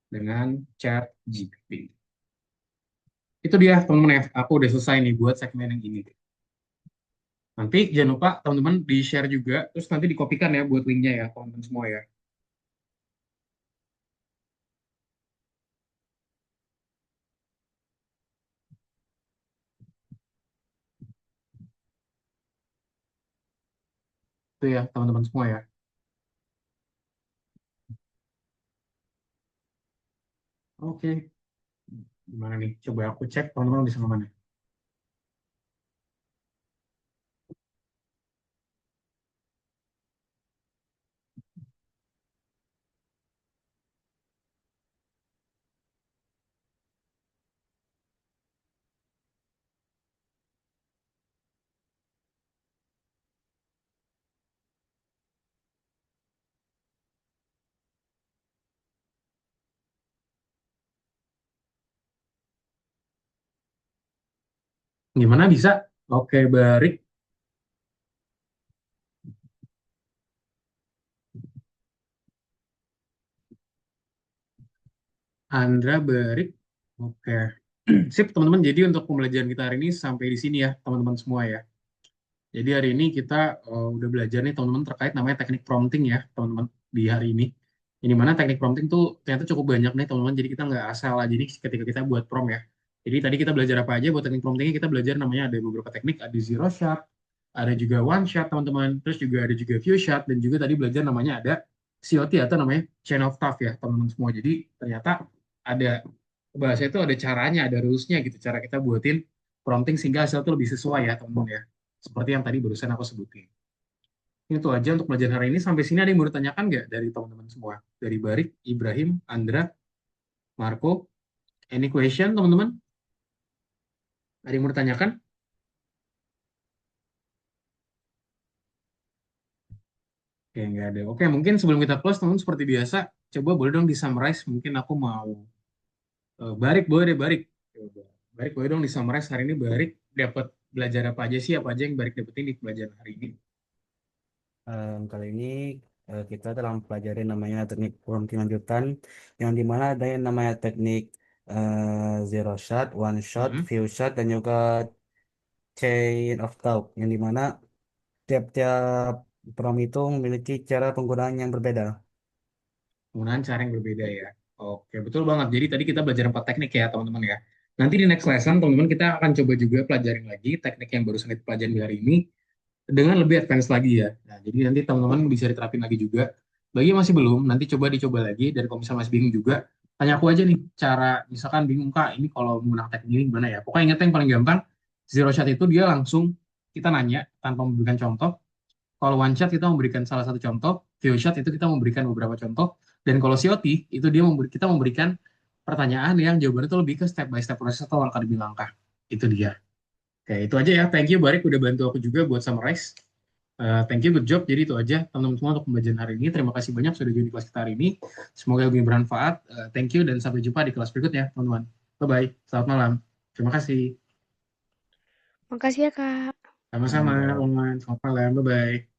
dengan ChatGPT. Itu dia teman-teman ya, aku udah selesai nih buat segmen yang ini. Nanti jangan lupa teman-teman di-share juga, terus nanti dikopikan ya buat linknya ya, teman-teman semua ya. Itu ya teman-teman semua ya. Oke, gimana nih? Coba aku cek teman-teman di sana mana. Gimana bisa? Oke, Barik. Andra Barik. Oke. Sip, teman-teman. Jadi untuk pembelajaran kita hari ini sampai di sini ya, teman-teman semua ya. Jadi hari ini kita udah belajar nih teman-teman terkait namanya teknik prompting ya, teman-teman di hari ini. Ini mana teknik prompting tuh ternyata cukup banyak nih teman-teman. Jadi kita nggak asal aja nih ketika kita buat prompt ya. Jadi tadi kita belajar apa aja buat teknik promptingnya, kita belajar namanya ada beberapa teknik, ada zero shot, ada juga one shot teman-teman, terus juga ada juga few shot, dan juga tadi belajar namanya ada COT atau namanya chain of thought ya teman-teman semua. Jadi ternyata ada bahasa itu ada caranya, ada rules-nya gitu, cara kita buatin prompting sehingga hasil itu lebih sesuai ya teman-teman ya. Seperti yang tadi barusan aku sebutin. Itu aja untuk pelajaran hari ini. Sampai sini ada yang mau ditanyakan nggak dari teman-teman semua? Dari Barik, Ibrahim, Andra, Marco. Any question, teman-teman? Ada yang mau ditanyakan? Oke, nggak ada. Oke, mungkin sebelum kita close, teman-teman seperti biasa, coba boleh dong di-summarize. Mungkin aku mau... Barik, boleh deh, Barik. Coba. Barik, boleh dong di-summarize hari ini. Barik dapat belajar apa aja sih? Apa aja yang Barik dapetin di pelajaran hari ini? Kali ini kita telah mempelajari namanya teknik prompting lanjutan, yang dimana ada yang namanya teknik zero shot, one shot, Hmm. few shot, dan juga chain of thought, yang dimana tiap-tiap prompt itu memiliki cara penggunaan yang berbeda. Penggunaan cara yang berbeda ya. Oke, betul banget. Jadi tadi kita belajar 4 teknik ya, teman-teman ya. Nanti di next lesson, teman-teman, kita akan coba juga pelajarin lagi teknik yang barusan kita pelajari di hari ini dengan lebih advance lagi ya. Nah, jadi nanti teman-teman bisa diterapin lagi juga. Bagi yang masih belum, nanti coba dicoba lagi. Dan kalau misalnya masih bingung juga, tanya aku aja nih, cara, misalkan bingung, Kak, ini kalau menggunakan teknik ini gimana ya? Pokoknya ingat yang paling gampang, zero shot itu dia langsung kita nanya tanpa memberikan contoh. Kalau one shot kita memberikan salah satu contoh, few shot itu kita memberikan beberapa contoh, dan kalau COT itu kita memberikan pertanyaan yang jawabannya itu lebih ke step by step proses atau langkah demi langkah. Itu dia. Oke, itu aja ya. Thank you Barik udah bantu aku juga buat summarize. Thank you, good job. Jadi itu aja teman-teman semua untuk pembelajaran hari ini. Terima kasih banyak sudah join di kelas kita hari ini. Semoga lebih bermanfaat. Thank you dan sampai jumpa di kelas berikutnya, teman-teman. Bye-bye. Selamat malam. Terima kasih. Makasih ya, Kak. Sama-sama, teman-teman. Selamat malam. Bye-bye.